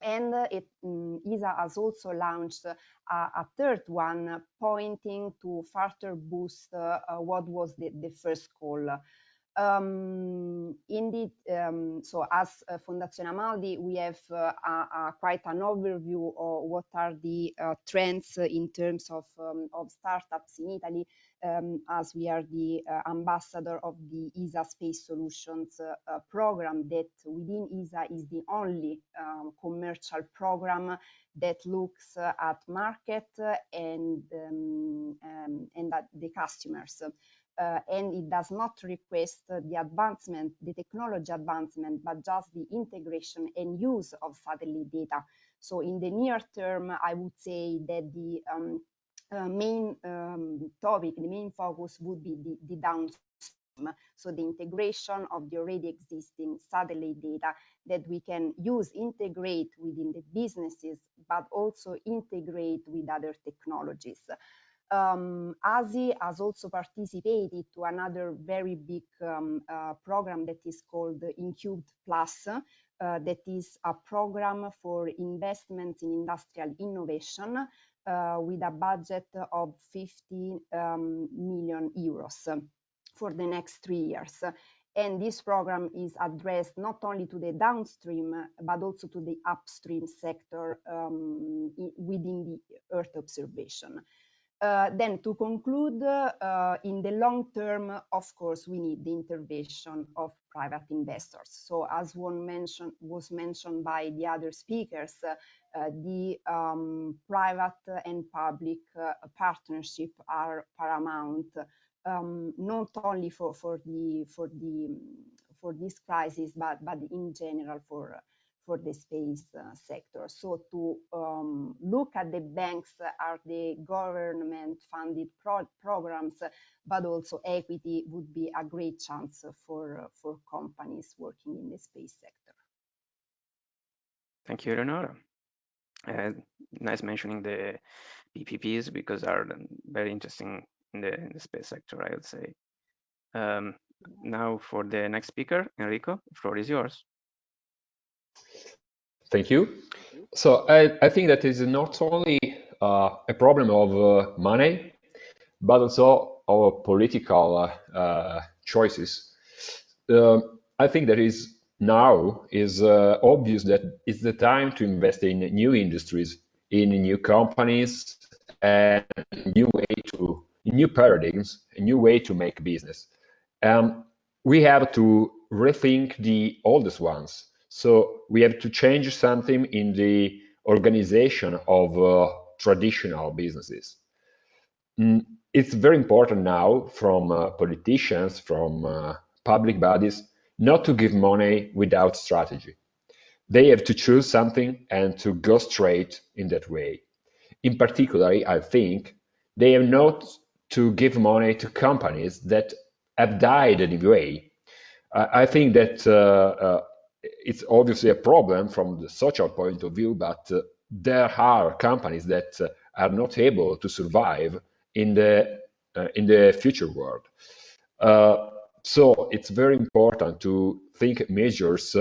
And ESA has also launched a third one, pointing to further boost what was the first call. Indeed, so as Fondazione Amaldi, we have quite an overview of what are the trends in terms of startups in Italy, as we are the ambassador of the ESA Space Solutions program, that within ESA is the only commercial program that looks at market and at the customers. And it does not request the advancement, the technology advancement, but just the integration and use of satellite data. So in the near term, I would say that the main topic, the main focus would be the downstream. So the integration of the already existing satellite data that we can use, integrate within the businesses, but also integrate with other technologies. ASI has also participated to another very big program that is called Incubed Plus, that is a program for investments in industrial innovation with a budget of 50 million euros for the next 3 years. And this program is addressed not only to the downstream, but also to the upstream sector within the Earth observation. Then to conclude, in the long term, of course, we need the intervention of private investors. So as was mentioned by the other speakers, the private and public partnership are paramount, not only for this crisis, but in general for the space sector. So to look at the banks are the government-funded programs, but also equity would be a great chance for companies working in the space sector. Thank you, Eleonora. Nice mentioning the PPPs because are very interesting in the space sector, I would say. Now for the next speaker, Enrico, the floor is yours. Thank you. So I think that is not only a problem of money, but also of political choices. I think that is now is obvious that it's the time to invest in new industries, in new companies, and new paradigms, a new way to make business. We have to rethink the oldest ones. So we have to change something in the organization of traditional businesses. It's very important now from politicians, from public bodies, not to give money without strategy. They have to choose something and to go straight in that way. In particular, I think they have not to give money to companies that have died anyway. I think that it's obviously a problem from the social point of view, but there are companies that are not able to survive in the future world. So it's very important to think measures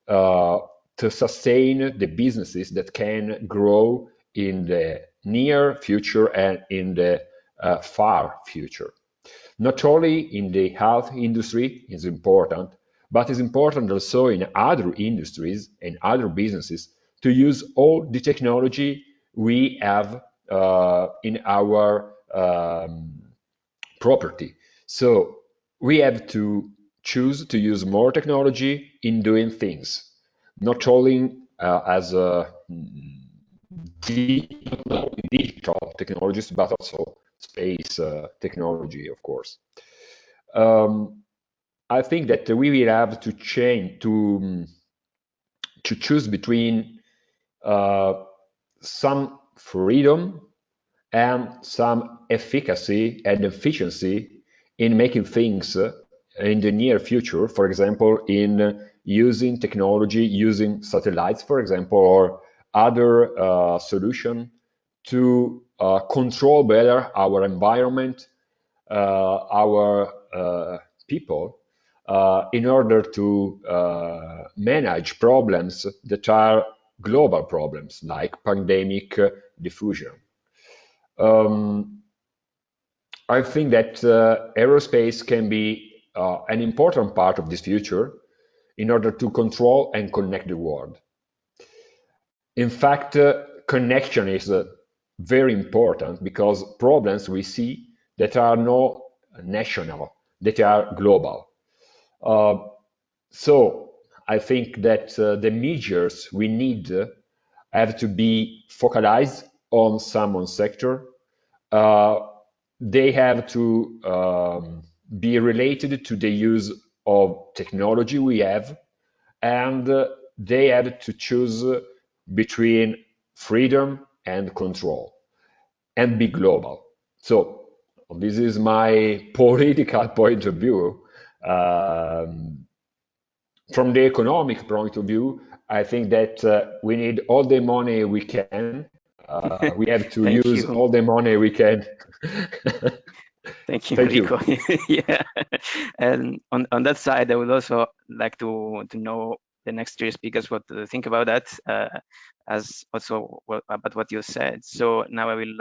to sustain the businesses that can grow in the near future and in the far future. Not only in the health industry is important, but it's important also in other industries and other businesses to use all the technology we have in our property. So we have to choose to use more technology in doing things, not only as digital technologies, but also space technology, of course. I think that we will have to change to choose between some freedom and some efficacy and efficiency in making things in the near future. For example, in using technology, using satellites, for example, or other solution to control better our environment, our people, in order to manage problems that are global problems like pandemic diffusion. I think that aerospace can be an important part of this future in order to control and connect the world. In fact, connection is very important because problems we see that are not national, that are global. So I think that the measures we need have to be focalized on some sector. They have to be related to the use of technology we have, and they have to choose between freedom and control and be global. So this is my political point of view. From the economic point of view, I think that we need all the money we can. We have to use all the money we can. Thank you, Enrico. Yeah, and on that side, I would also like to know the next three speakers what to think about that, as also about what you said. So now I will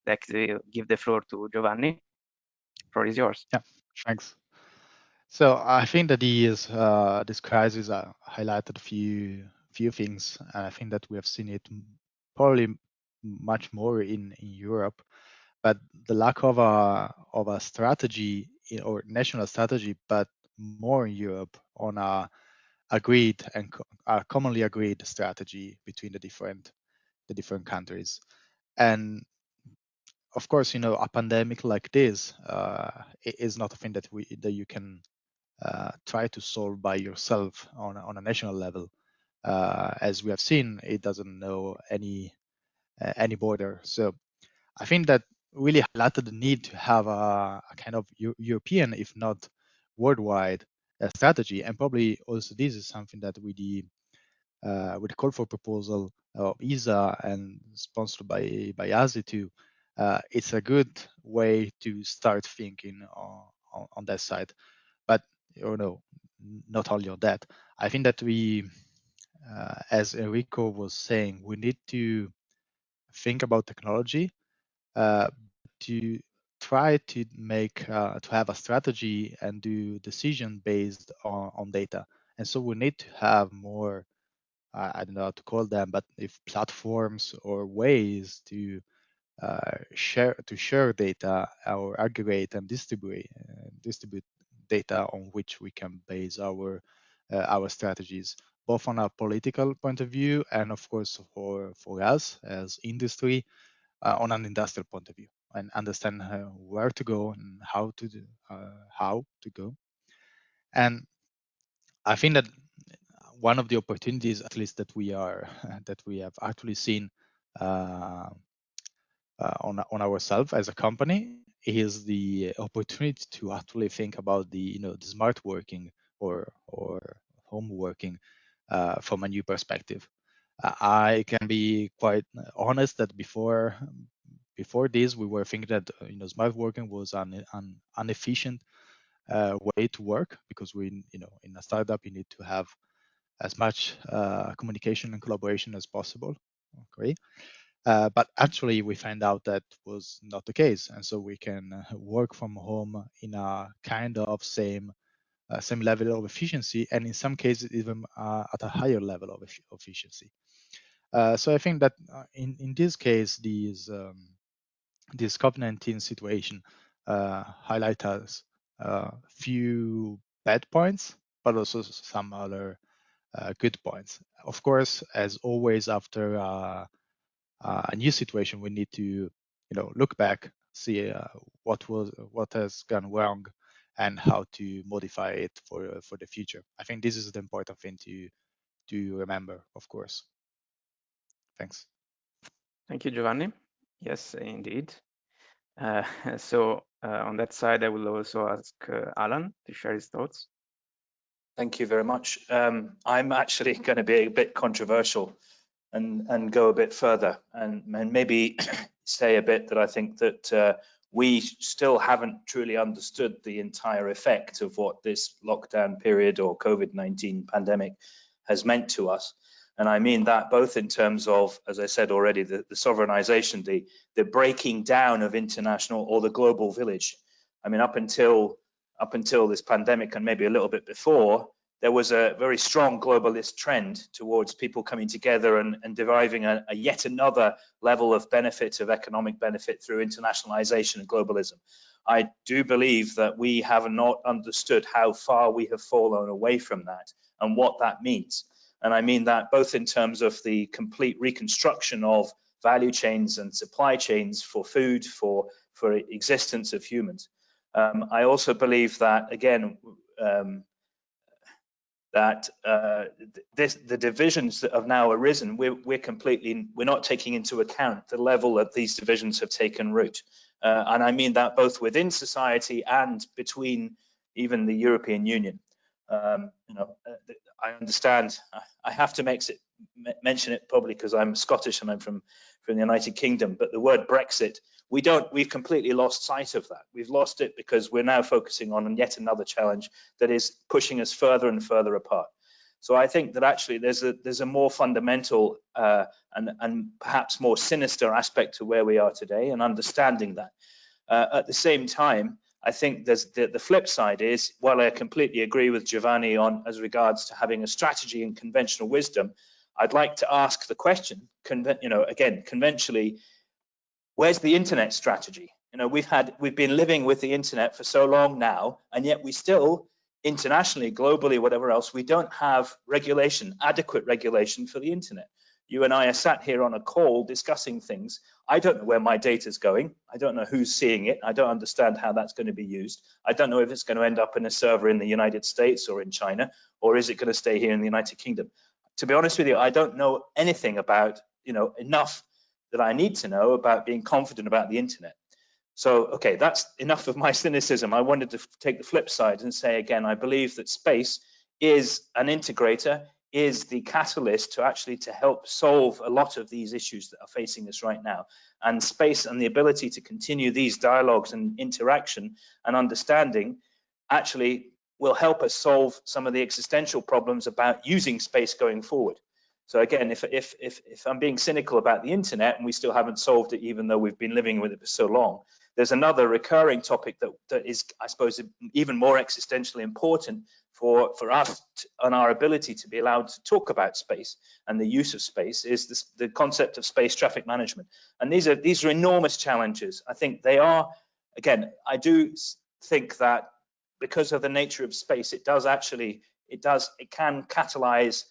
like to give the floor to Giovanni. The floor is yours. Yeah, thanks. So I think that this crisis highlighted a few things, and I think that we have seen it probably much more in Europe. But the lack of a strategy or national strategy, but more in Europe on a agreed and a commonly agreed strategy between the different countries. And of course, you know, a pandemic like this is not a thing that you can try to solve by yourself on a national level. As we have seen, it doesn't know any border. So I think that really highlighted the need to have a kind of European, if not worldwide, strategy. And probably also this is something that with the call for proposal of ISA and sponsored by ISSC2, it's a good way to start thinking on that side. But you know, not only on that, I think that we, as Enrico was saying, we need to think about technology to try to make to have a strategy and do decision based on data. And so we need to have more, I don't know how to call them, but if platforms or ways to share data or aggregate and distribute data on which we can base our strategies, both on a political point of view and of course for us as industry on an industrial point of view, and understand where to go and how to go. And I think that one of the opportunities, at least that we have actually seen on ourselves as a company, is the opportunity to actually think about the the smart working or home working from a new perspective. I can be quite honest that before this, we were thinking that smart working was an inefficient way to work, because we in a startup you need to have as much communication and collaboration as possible. Okay. But actually, we find out that was not the case, and so we can work from home in a kind of same level of efficiency, and in some cases even at a higher level of efficiency. So I think that in this case, this COVID-19 situation highlight us few bad points, but also some other good points. Of course, as always, after a new situation, we need to look back, see what has gone wrong, and how to modify it for the future. I think this is the important thing to remember, of course. Thanks. Thank you, Giovanni. Yes, indeed. So on that side, I will also ask Alan to share his thoughts. Thank you very much. I'm actually going to be a bit controversial and go a bit further and maybe say a bit that I think that we still haven't truly understood the entire effect of what this lockdown period or COVID-19 pandemic has meant to us. And I mean that both in terms of, as I said already, the sovereignization, the breaking down of international or the global village. I mean, up until this pandemic and maybe a little bit before, there was a very strong globalist trend towards people coming together and deriving a yet another level of benefit, of economic benefit through internationalization and globalism. I do believe that we have not understood how far we have fallen away from that and what that means. And I mean that both in terms of the complete reconstruction of value chains and supply chains for food, for existence of humans. I also believe that, again, the divisions that have now arisen, we're not taking into account the level that these divisions have taken root. And I mean that both within society and between even the European Union. I understand, I have to mention it probably because I'm Scottish and I'm from the United Kingdom, but the word Brexit, we've completely lost sight of that. We've lost it because we're now focusing on yet another challenge that is pushing us further and further apart. So I think that actually there's a more fundamental and perhaps more sinister aspect to where we are today, and understanding that. At the same time, I think there's the flip side is, while I completely agree with Giovanni on as regards to having a strategy and conventional wisdom, I'd like to ask the question, again, conventionally, where's the internet strategy? We've been living with the internet for so long now, and yet we still, internationally, globally, whatever else, we don't have regulation, adequate regulation for the internet. You and I are sat here on a call discussing things. I don't know where my data is going. I don't know who's seeing it. I don't understand how that's going to be used. I don't know if it's going to end up in a server in the United States or in China, or is it going to stay here in the United Kingdom? To be honest with you, I don't know anything about, enough that I need to know about being confident about the internet. So, okay, that's enough of my cynicism. I wanted to take the flip side and say again, I believe that space is an integrator, is the catalyst to help solve a lot of these issues that are facing us right now. And space and the ability to continue these dialogues and interaction and understanding actually will help us solve some of the existential problems about using space going forward. So again, if I'm being cynical about the internet and we still haven't solved it, even though we've been living with it for so long, there's another recurring topic that is, I suppose, even more existentially important for us and our ability to be allowed to talk about space and the use of space is the concept of space traffic management. And these are enormous challenges. I think they are, again, I do think that because of the nature of space, it can catalyze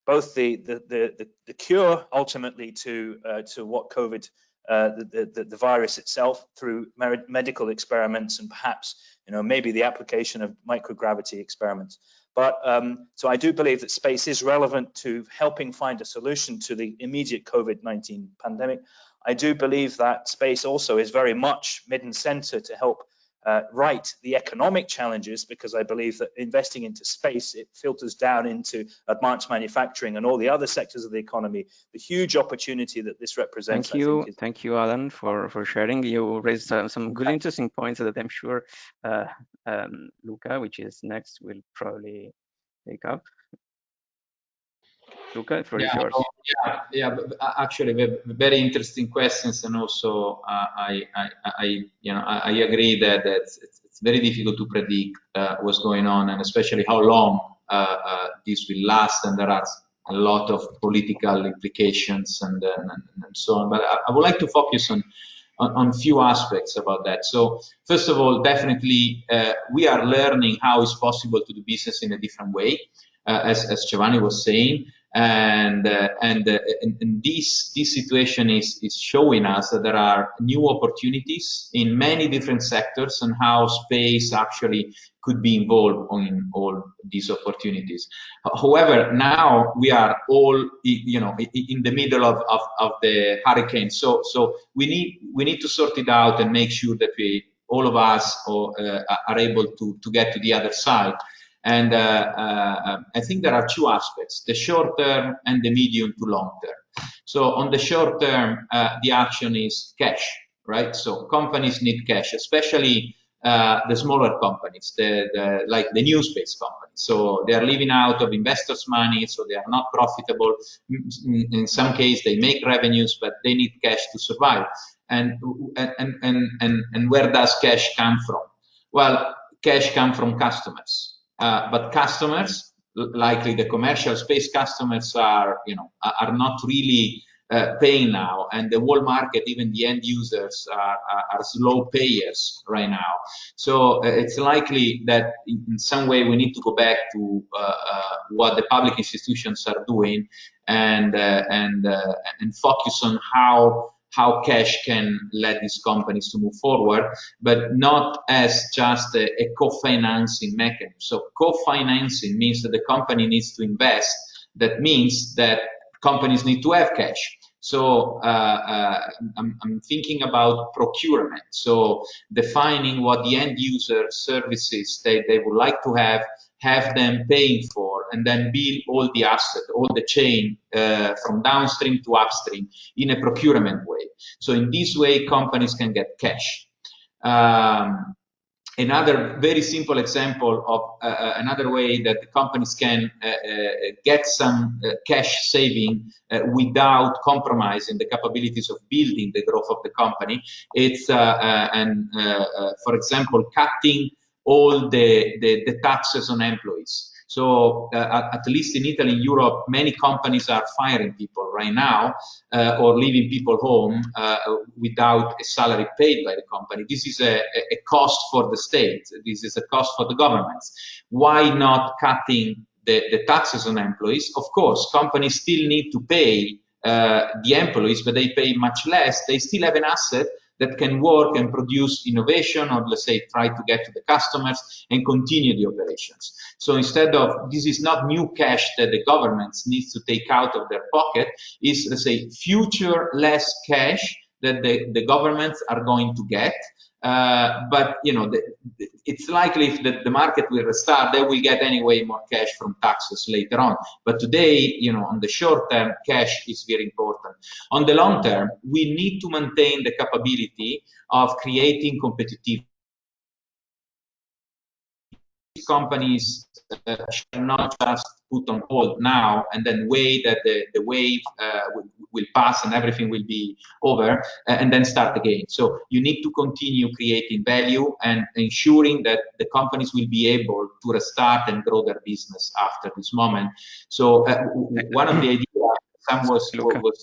both the cure ultimately to what COVID, the virus itself, through medical experiments and perhaps maybe the application of microgravity experiments. But so I do believe that space is relevant to helping find a solution to the immediate COVID-19 pandemic. I do believe that space also is very much mid and center to help right the economic challenges, because I believe that investing into space, it filters down into advanced manufacturing and all the other sectors of the economy. The huge opportunity that this represents. Thank you, Alan, for sharing. You raised some good, interesting points that I'm sure Luca, which is next, will probably take up. Luca, the floor is yours. Yeah. Actually, very interesting questions, and also I agree that it's very difficult to predict what's going on, and especially how long this will last, and there are a lot of political implications and so on. But I would like to focus on few aspects about that. So first of all, definitely we are learning how it's possible to do business in a different way, as Giovanni was saying. And this situation is showing us that there are new opportunities in many different sectors, and how space actually could be involved in all these opportunities. However, now we are all in the middle of the hurricane, so we need to sort it out and make sure that all of us are able to get to the other side. And I think there are two aspects: the short term and the medium to long term. So on the short term, the action is cash, right? So companies need cash, especially the smaller companies, like the new space companies. So they are living out of investors' money, so they are not profitable. In some cases, they make revenues, but they need cash to survive. And where does cash come from? Well, cash comes from customers. But customers, likely the commercial space customers, are not really paying now, and the whole market, even the end users, are slow payers right now. So it's likely that in some way we need to go back to what the public institutions are doing, and focus on how cash can lead these companies to move forward, but not as just a co-financing mechanism. So co-financing means that the company needs to invest. That means that companies need to have cash. So I'm thinking about procurement. So defining what the end user services they would like to have them paying for, and then build all the asset, all the chain from downstream to upstream in a procurement way. So in this way, companies can get cash. Another very simple example of another way that the companies can get some cash saving without compromising the capabilities of building the growth of the company. It's, for example, cutting all the taxes on employees. So at least in Italy and Europe, many companies are firing people right now or leaving people home without a salary paid by the company. This is a cost for the state. This is a cost for the governments. Why not cutting the taxes on employees? Of course, companies still need to pay the employees, but they pay much less. They still have an asset that can work and produce innovation, or let's say try to get to the customers and continue the operations. So instead of, this is not new cash that the governments needs to take out of their pocket, is, let's say, future less cash that the governments are going to get. But you know, it's likely if the market will restart, they will get anyway more cash from taxes later on. But today, you know, on the short term, cash is very important. On the long term, we need to maintain the capability of creating competitive companies should not just put on hold now and then wait that the wave will pass and everything will be over and then start again. So you need to continue creating value and ensuring that the companies will be able to restart and grow their business after this moment. So one of the ideas was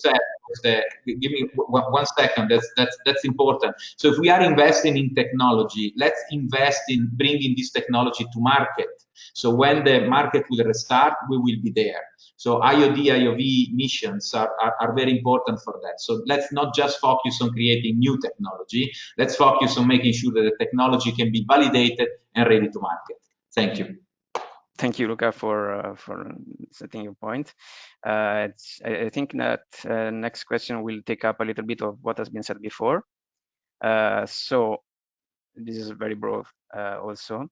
said was that, give me one second, that's important. So if we are investing in technology, let's invest in bringing this technology to market. So when the market will restart, we will be there. So IoD, IoV missions are very important for that. So let's not just focus on creating new technology. Let's focus on making sure that the technology can be validated and ready to market. Thank you. Thank you, Luca, for setting your point. I think that next question will take up a little bit of what has been said before. So this is very broad also.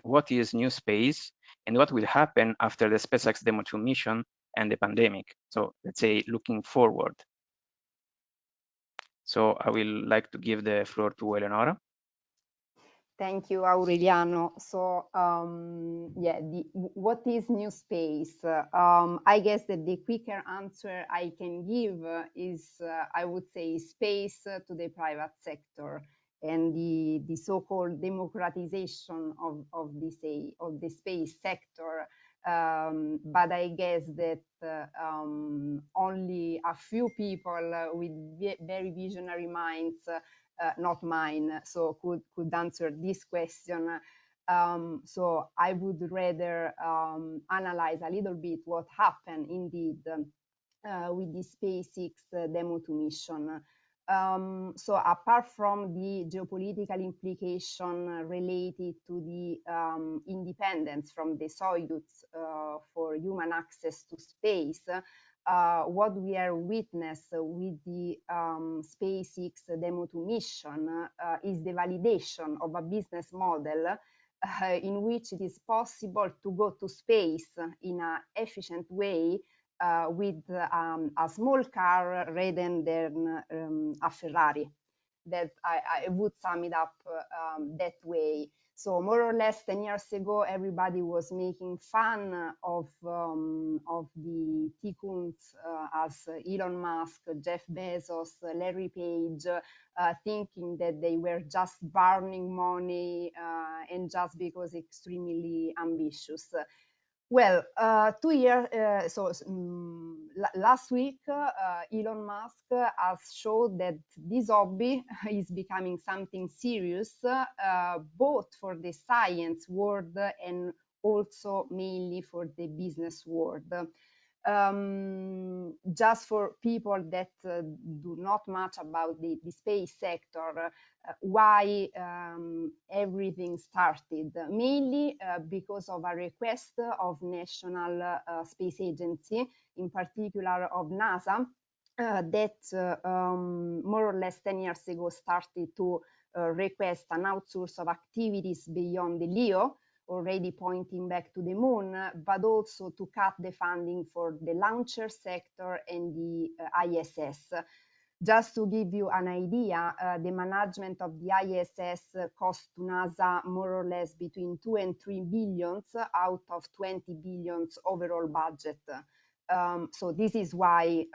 What is new space and what will happen after the SpaceX Demo 2 mission and the pandemic? So let's say looking forward. So I will like to give the floor to Eleonora. Thank you, Aureliano. So, yeah, what is new space? I guess that the quicker answer I can give is, I would say, space to the private sector and the so-called democratization of the space sector. But I guess that only a few people with very visionary minds, not mine, so could answer this question. So I would rather analyze a little bit what happened indeed with the SpaceX Demo 2 mission. So apart from the geopolitical implication related to the independence from the Soyuz for human access to space, what we are witness with the SpaceX Demo 2 mission is the validation of a business model in which it is possible to go to space in an efficient way with a small car rather than a Ferrari. That I would sum it up that way. So more or less 10 years ago, everybody was making fun of the tycoons as Elon Musk, Jeff Bezos, Larry Page, thinking that they were just burning money and just because extremely ambitious. Well, 2 years, last week, Elon Musk has showed that this hobby is becoming something serious, both for the science world and also mainly for the business world. Just for people that do not much about the space sector, why everything started, mainly because of a request of National Space Agency, in particular of NASA, that more or less 10 years ago started to request an outsource of activities beyond the LEO, already pointing back to the moon, but also to cut the funding for the launcher sector and the ISS. Just to give you an idea, the management of the ISS cost to NASA more or less between 2 and 3 billions out of 20 billions overall budget. So this is why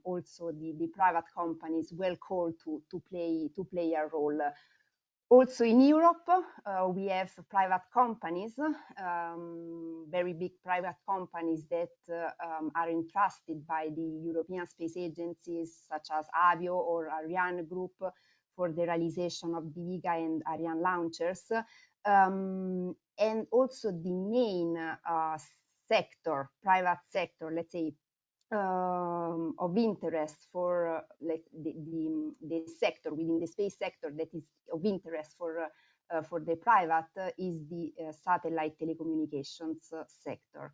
also the private companies well called to play a role. Also in Europe, we have private companies, very big private companies that are entrusted by the European space agencies such as Avio or Ariane Group for the realization of the Vega and Ariane launchers. And also the main sector, private sector, let's say, of interest for the sector within the space sector that is of interest for the private is the satellite telecommunications sector.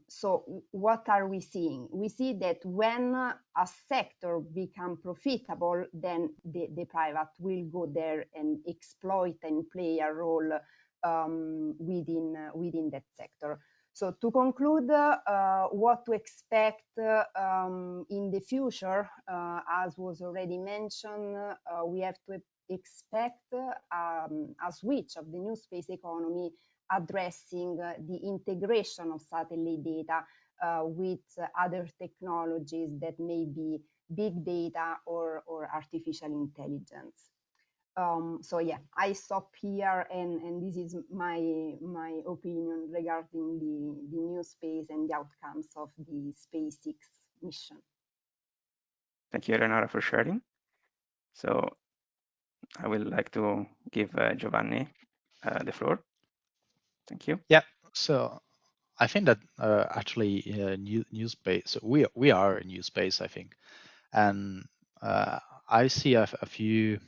So what are we seeing? We see that when a sector become profitable, then the private will go there and exploit and play a role within that sector. So to conclude, what to expect in the future, as was already mentioned, we have to expect a switch of the new space economy addressing the integration of satellite data with other technologies that may be big data or artificial intelligence. So yeah, I stop here, and this is my opinion regarding the new space and the outcomes of the SpaceX mission. Thank you, Eleonora, for sharing. So I would like to give Giovanni the floor. Thank you. Yeah. So I think that actually new space. We are a new space, I think, and I see a few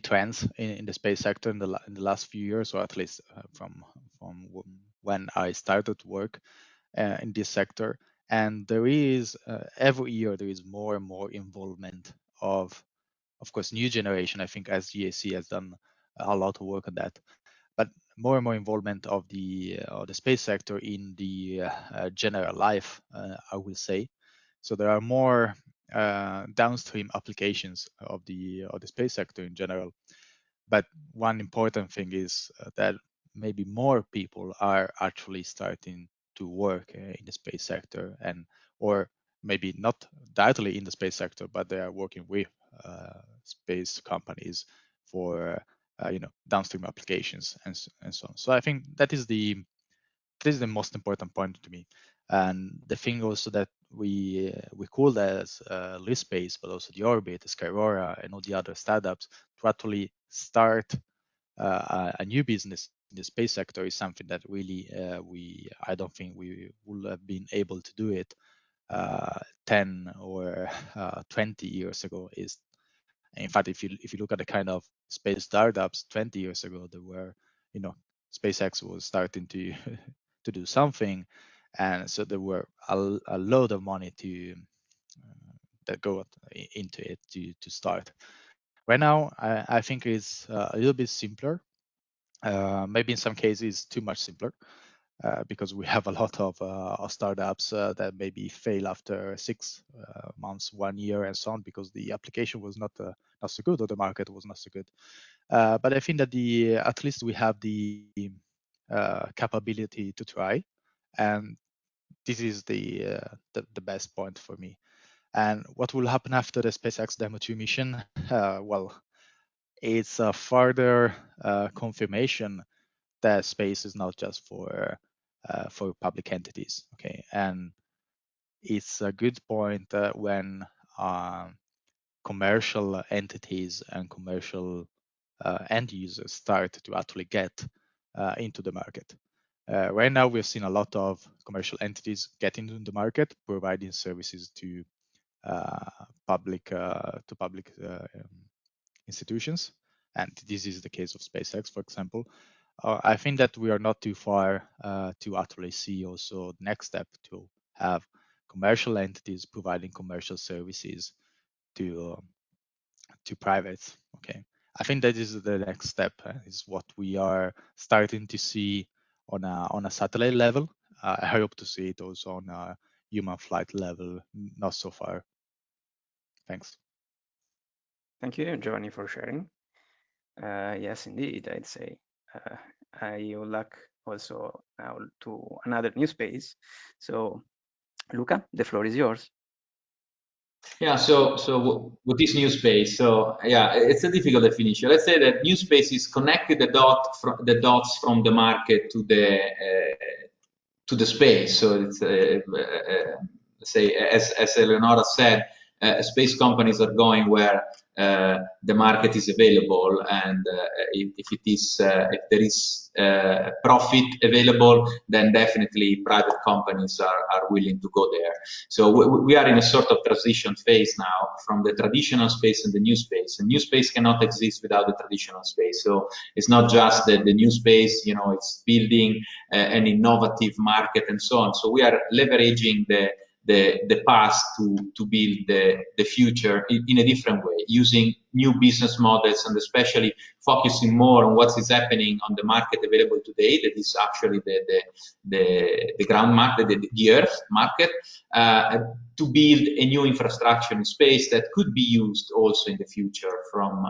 trends in the space sector in the last few years, or at least from when I started to work in this sector. And there is every year there is more and more involvement of course, new generation. I think SGAC has done a lot of work on that, but more and more involvement of the space sector in the general life, I will say. So there are more downstream applications of the space sector in general. But one important thing is that maybe more people are actually starting to work in the space sector, and or maybe not directly in the space sector, but they are working with space companies for downstream applications and so on. So I think that is the most important point to me. And the thing also that we call that as LeSpace, but also the Orbit, Skyrora, and all the other startups to actually start a new business in the space sector is something that really I don't think we would have been able to do it 10 or 20 years ago. Is in fact, if you look at the kind of space startups 20 years ago, there were, SpaceX was starting to to do something, and so there were a load of money to that go into it to start. Right now, I think it's a little bit simpler. Maybe in some cases too much simpler, because we have a lot of startups that maybe fail after 6 months, 1 year, and so on, because the application was not so good, or the market was not so good. But I think that at least we have the capability to try, and this is the best point for me. And what will happen after the SpaceX Demo 2 mission? Well, it's a further confirmation that space is not just for public entities. Okay, and it's a good point when commercial entities and commercial end users start to actually get into the market. Right now, we've seen a lot of commercial entities get into the market, providing services to public institutions, and this is the case of SpaceX, for example. I think that we are not too far to actually see also the next step to have commercial entities providing commercial services to privates. Okay, I think that is the next step. Is what we are starting to see on a satellite level. I hope to see it also on a human flight level, not so far. Thanks. Thank you, Giovanni, for sharing. Yes, indeed, I'd say. I would like also now to another new space. So, Luca, the floor is yours. Yeah, so with this new space, so yeah, it's a difficult definition. Let's say that new space is connected the dots from the market to the space. So it's let's say as Eleonora said, space companies are going where the market is available, and if there is profit available, then definitely private companies are willing to go there. So we are in a sort of transition phase now from the traditional space and the new space. And new space cannot exist without the traditional space. So it's not just the new space, you know, it's building an innovative market and so on. So we are leveraging the past to build the future in a different way, using new business models and especially focusing more on what is happening on the market available today, that is actually the ground market, the earth market, to build a new infrastructure in space that could be used also in the future from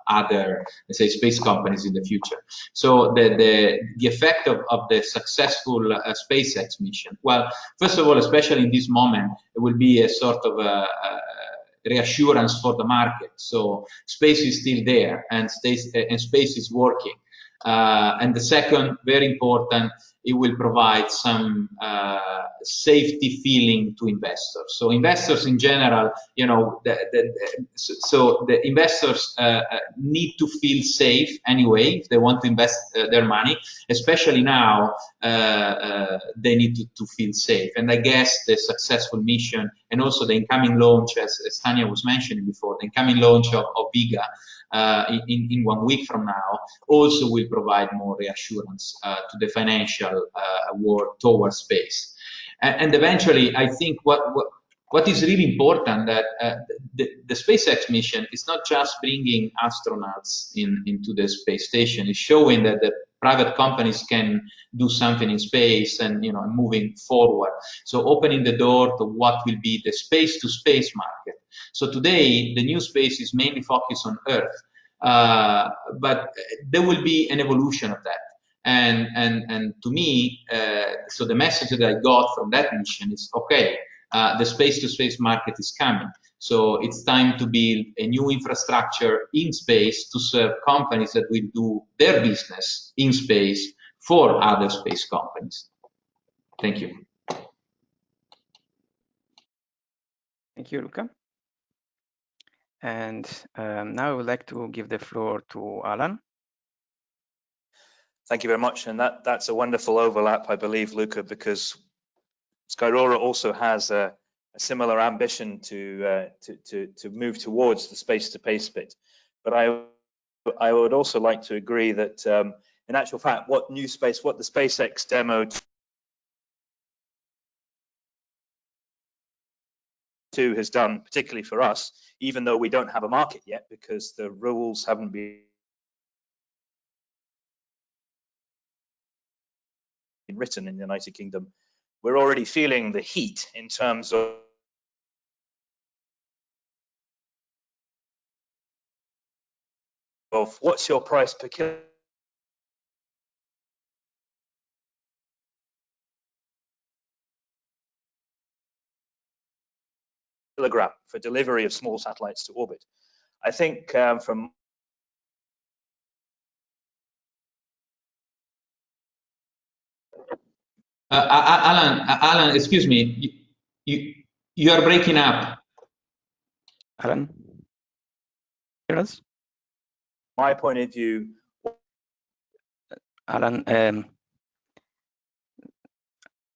other, let's say, space companies in the future. So the effect of the successful SpaceX mission, well, first of all, especially in this moment, it will be a sort of a reassurance for the market. So space is still there, and space is working. And the second, very important, it will provide some safety feeling to investors. So investors in general, you know, so the investors need to feel safe anyway if they want to invest their money, especially now. They need to feel safe. And I guess the successful mission and also the incoming launch, as Tanya was mentioning before, the incoming launch of Ghia in 1 week from now also will provide more reassurance to the financial world towards space. And eventually, I think what is really important that the SpaceX mission is not just bringing astronauts into the space station. It's showing that the private companies can do something in space and, you know, moving forward. So opening the door to what will be the space-to-space market. So today, the new space is mainly focused on Earth, but there will be an evolution of that. And to me, so the message that I got from that mission is, okay, the space-to-space market is coming. So it's time to build a new infrastructure in space to serve companies that will do their business in space for other space companies. Thank you. Thank you, Luca. And now I would like to give the floor to Alan. Thank you very much. And that's a wonderful overlap, I believe, Luca, because Skyrora also has a similar ambition to move towards the space-to-space bit. But I would also like to agree that in actual fact, what the SpaceX demo 2 has done, particularly for us, even though we don't have a market yet because the rules haven't been written in the United Kingdom, we're already feeling the heat in terms of what's your price per kilogram for delivery of small satellites to orbit. I think from Alan, excuse me, you are breaking up. Alan, hear us? My point of view, Alan,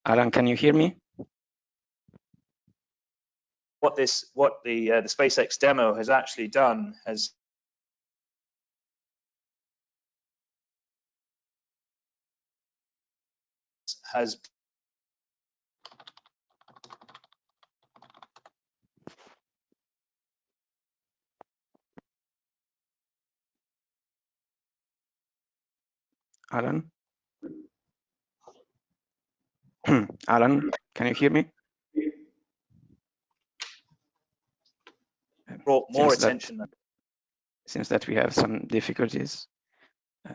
Alan, can you hear me? What the SpaceX demo has actually done has Alan, Alan, can you hear me? brought more attention. Seems that we have some difficulties. I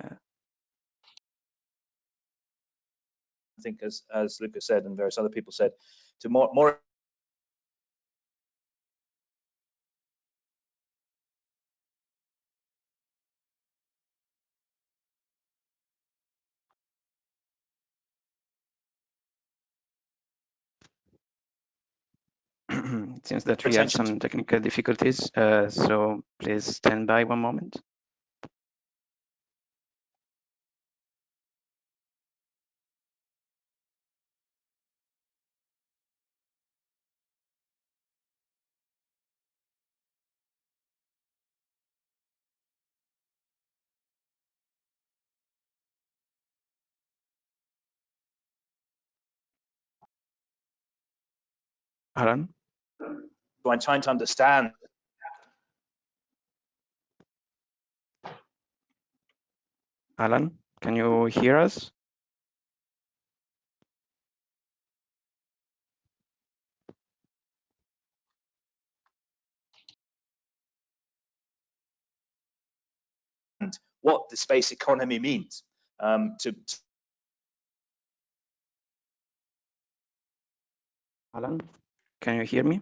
think, as Luca said and various other people said, to more It seems that we have some technical difficulties, so please stand by one moment. Alan? So I'm trying to understand. Alan, can you hear us? What the space economy means. Alan, can you hear me?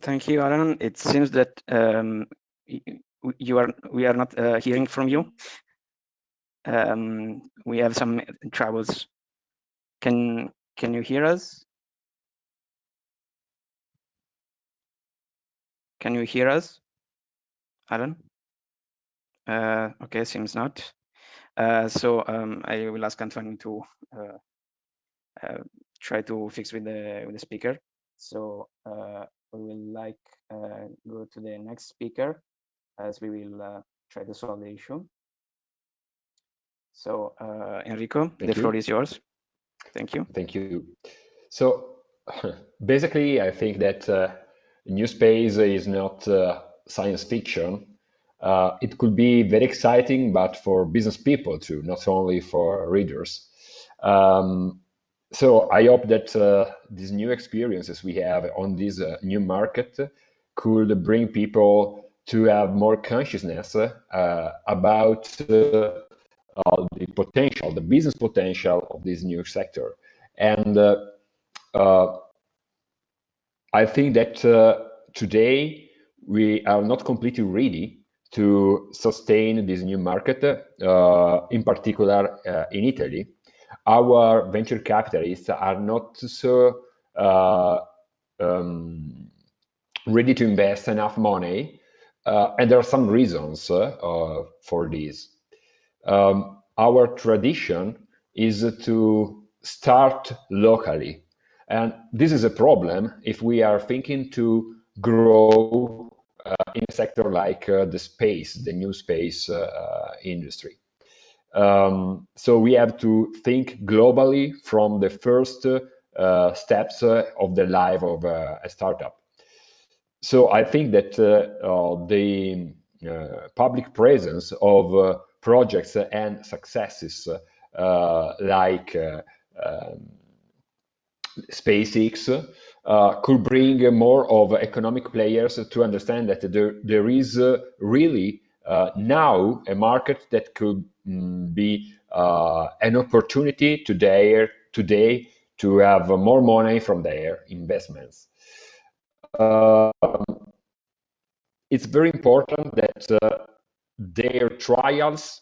Thank you, Alan. It seems that we are not hearing from you. We have some troubles. Can you hear us? Can you hear us, Alan? Okay, seems not. So I will ask Antoine to try to fix with the speaker. So we will go to the next speaker as we will try to solve the issue. So Enrico, the floor is yours. Thank you. Thank you. So basically, I think that new space is not science fiction. It could be very exciting, but for business people too, not only for readers. So I hope that these new experiences we have on this new market could bring people to have more consciousness about the potential, the business potential of this new sector. And I think that today we are not completely ready to sustain this new market, in particular in Italy. Our venture capitalists are not so ready to invest enough money, and there are some reasons for this. Our tradition is to start locally, and this is a problem if we are thinking to grow in a sector like the new space industry. So we have to think globally from the first steps of the life of a startup. So I think that the public presence of projects and successes like SpaceX could bring more of economic players to understand that there is really now a market that could be an opportunity today to have more money from their investments. It's very important that their trials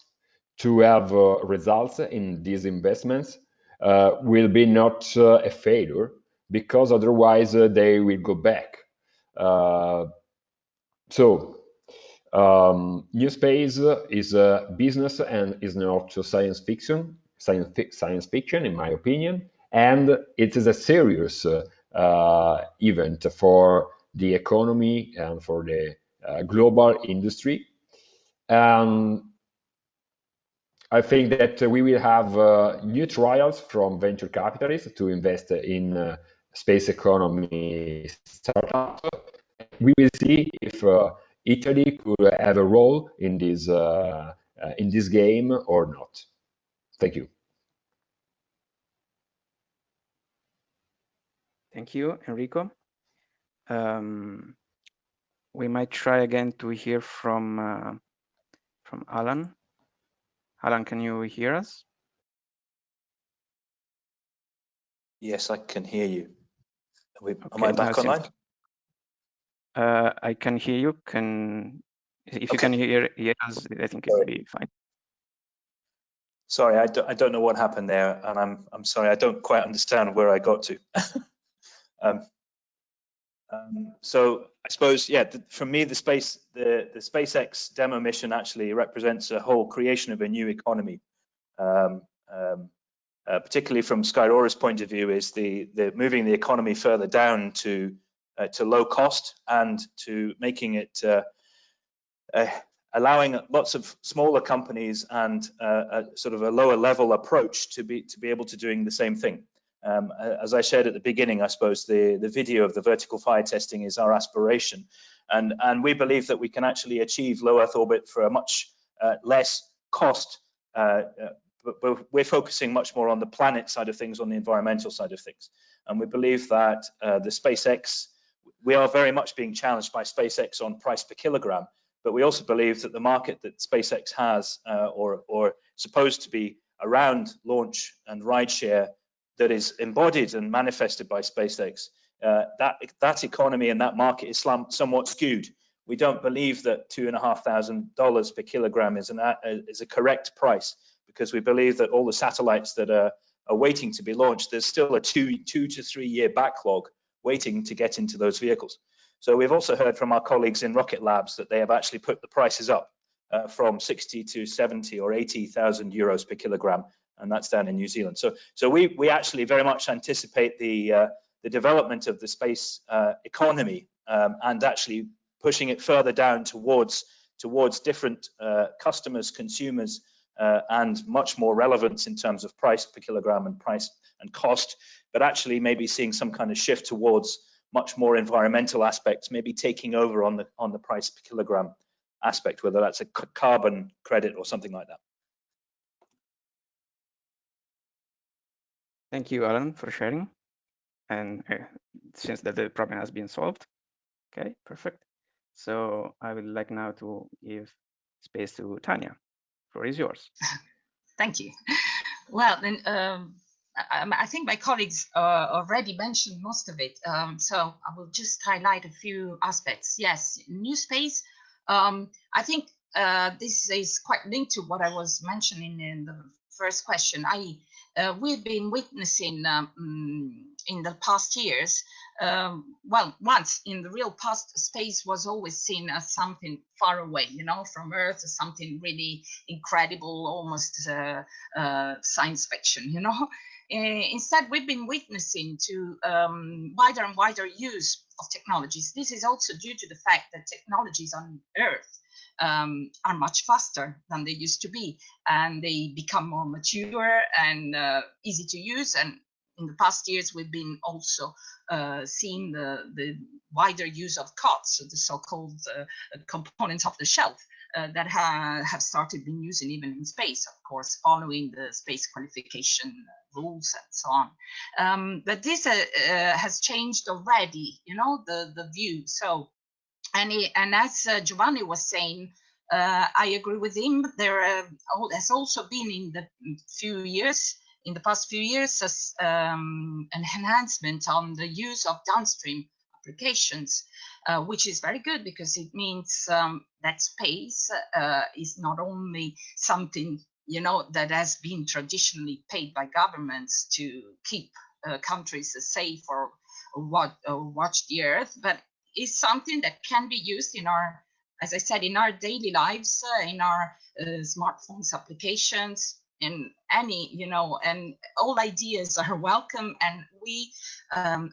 to have results in these investments will be not a failure, because otherwise they will go back. New space is a business and is not science fiction, in my opinion, and it is a serious event for the economy and for the global industry. I think that we will have new trials from venture capitalists to invest in space economy startups. we will see if Italy could have a role in this game or not. Thank you. Thank you, Enrico. We might try again to hear from Alan. Alan, can you hear us? Yes, I can hear you. Okay, am I back online? I can hear you. If you can hear us, I think it will be fine. Sorry, I don't know what happened there, and I'm sorry, I don't quite understand where I got to. So I suppose, yeah, for me, the SpaceX demo mission actually represents a whole creation of a new economy. Particularly from Skyrora's point of view, is the moving the economy further down to low cost and to making it allowing lots of smaller companies and a sort of a lower level approach to be able to doing the same thing. As I shared at the beginning, I suppose the video of the vertical fire testing is our aspiration, and we believe that we can actually achieve low Earth orbit for a much less cost. But we're focusing much more on the planet side of things, on the environmental side of things, and we believe that the SpaceX, we are very much being challenged by SpaceX on price per kilogram. But we also believe that the market that SpaceX has, or supposed to be around launch and rideshare, that is embodied and manifested by SpaceX, that economy and that market is somewhat skewed. We don't believe that $2,500 per kilogram is a correct price, because we believe that all the satellites that are waiting to be launched, there's still a 2 to 3 year backlog waiting to get into those vehicles. So we've also heard from our colleagues in Rocket Labs that they have actually put the prices up from 60 to 70 or 80,000 euros per kilogram, and that's down in New Zealand. So we actually very much anticipate the development of the space economy, and actually pushing it further down towards different customers, consumers, and much more relevance in terms of price per kilogram and price and cost, but actually maybe seeing some kind of shift towards much more environmental aspects, maybe taking over on the price per kilogram aspect, whether that's a carbon credit or something like that. Thank you, Alan, for sharing. And since that the problem has been solved, okay, perfect. So I would like now to give space to Tanya. The floor is yours. Thank you. Well, then I think my colleagues already mentioned most of it. So I will just highlight a few aspects. Yes, new space. I think this is quite linked to what I was mentioning in the first question. We've been witnessing in the past years, well, once in the real past, space was always seen as something far away, you know, from Earth, something really incredible, almost science fiction, you know. Instead, we've been witnessing to wider and wider use of technologies. This is also due to the fact that technologies on Earth are much faster than they used to be, and they become more mature and easy to use. And in the past years, we've been also seeing the wider use of COTS, the so-called components of the shelf, that have started being used even in space, of course, following the space qualification rules and so on. But this has changed already, you know, the view. So, and as Giovanni was saying, I agree with him. There has also been in the past few years, an enhancement on the use of downstream applications, which is very good, because it means that space is not only something, you know, that has been traditionally paid by governments to keep countries safe or watch the Earth, but is something that can be used in our, as I said, in our daily lives, in our smartphones applications, in any, you know, and all ideas are welcome. And we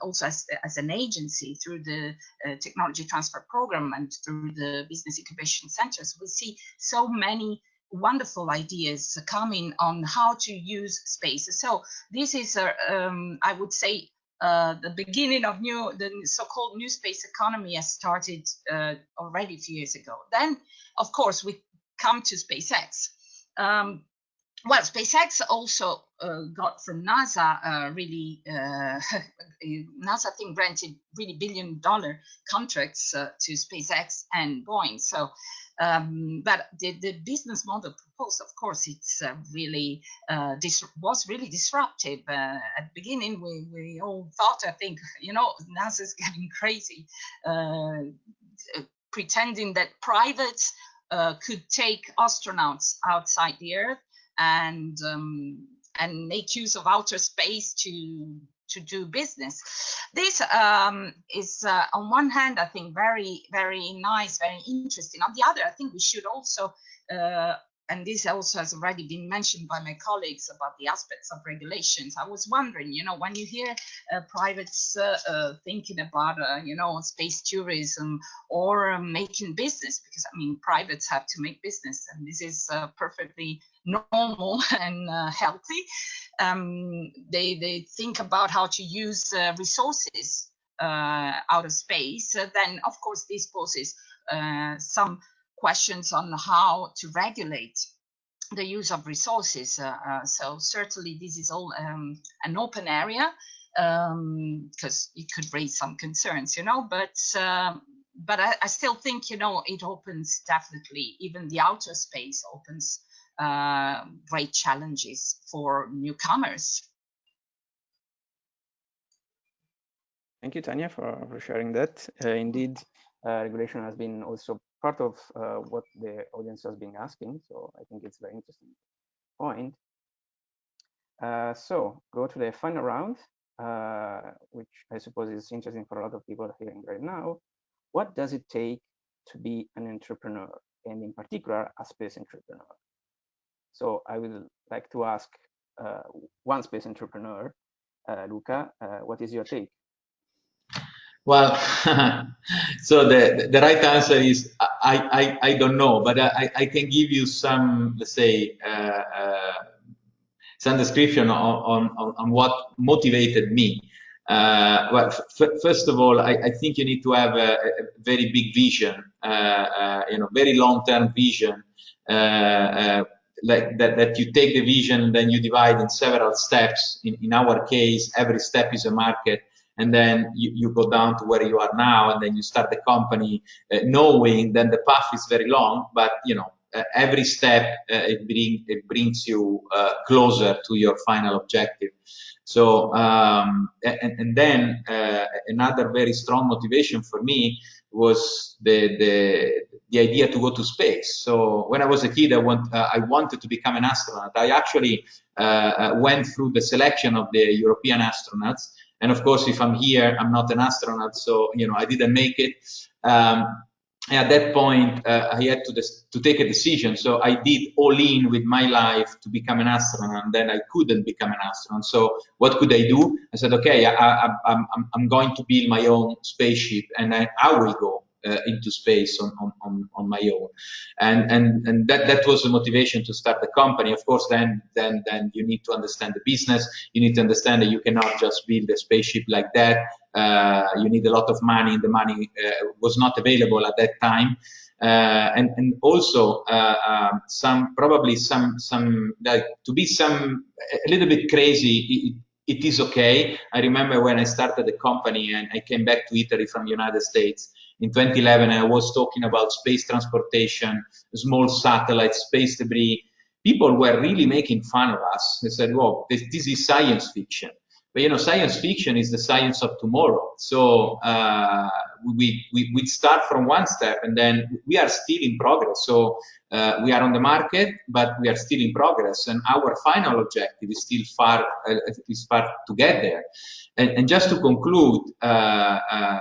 also, as an agency, through the technology transfer program and through the business incubation centers, we see so many wonderful ideas coming on how to use space. So this is, I would say, the beginning of the so-called new space economy has started already a few years ago. Then, of course, we come to SpaceX. Well, SpaceX also got from NASA really, NASA I think granted really billion-dollar contracts to SpaceX and Boeing. So, but the business model proposed, of course, it's really was really disruptive. At the beginning, we all thought, I think, you know, NASA's getting crazy, pretending that privates could take astronauts outside the Earth and make use of outer space to do business. This is on one hand, I think, very, very nice, very interesting. On the other, I think we should also, and this also has already been mentioned by my colleagues about the aspects of regulations. I was wondering, you know, when you hear privates thinking about, you know, space tourism or making business, because I mean, privates have to make business, and this is perfectly normal and healthy. They think about how to use resources out of space. Then, of course, this poses some questions on how to regulate the use of resources. So certainly this is all an open area, because it could raise some concerns, you know, but I still think, you know, it opens definitely, even the outer space opens great challenges for newcomers. Thank you, Tanya, for sharing that. Indeed, regulation has been also part of what the audience has been asking, so I think it's a very interesting point. So go to the final round, which I suppose is interesting for a lot of people hearing right now. What does it take to be an entrepreneur, and in particular, a space entrepreneur? So I would like to ask one space entrepreneur, Luca, what is your take? Well, so the right answer is I don't know, but I can give you some, let's say, some description on what motivated me. Well, first of all, I think you need to have a very big vision, you know, very long-term vision, like that you take the vision and then you divide in several steps. In our case, every step is a market. And then you go down to where you are now, and then you start the company, knowing then the path is very long, but you know, every step it brings you closer to your final objective. So and then another very strong motivation for me was the idea to go to space. So when I was a kid, I wanted to become an astronaut. I actually went through the selection of the European astronauts. And of course, if I'm here, I'm not an astronaut, so you know I didn't make it. At that point, I had to take a decision. So I did all in with my life to become an astronaut, and then I couldn't become an astronaut. So what could I do? I said, okay, I'm going to build my own spaceship, and I will go into space on my own. And that was the motivation to start the company. Of course, then you need to understand the business. You need to understand that you cannot just build a spaceship like that. You need a lot of money, and the money was not available at that time. And also probably some like to be a little bit crazy. It is okay. I remember when I started the company and I came back to Italy from the United States in 2011, and I was talking about space transportation, small satellites, space debris. People were really making fun of us. They said, "Well, this is science fiction." But you know, science fiction is the science of tomorrow. So we start from one step, and then we are still in progress. So we are on the market, but we are still in progress, and our final objective is still far to get there. And just to conclude, I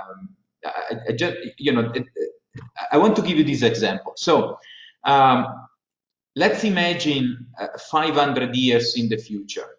want to give you this example. So let's imagine 500 years in the future.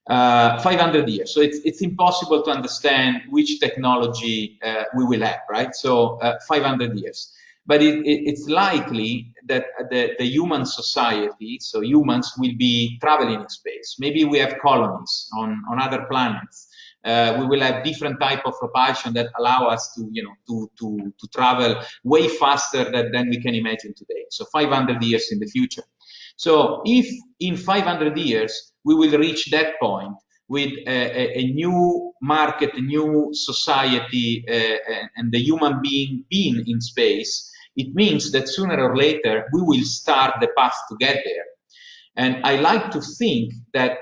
500 years. So it's impossible to understand which technology we will have, right? So 500 years. But it's likely that the human society, so humans, will be traveling in space. Maybe we have colonies on other planets. We will have different type of propulsion that allow us to, to travel way faster than we can imagine today. So 500 years in the future. So if in 500 years we will reach that point with a new market, a new society, and the human being in space, it means that sooner or later we will start the path to get there. And I like to think that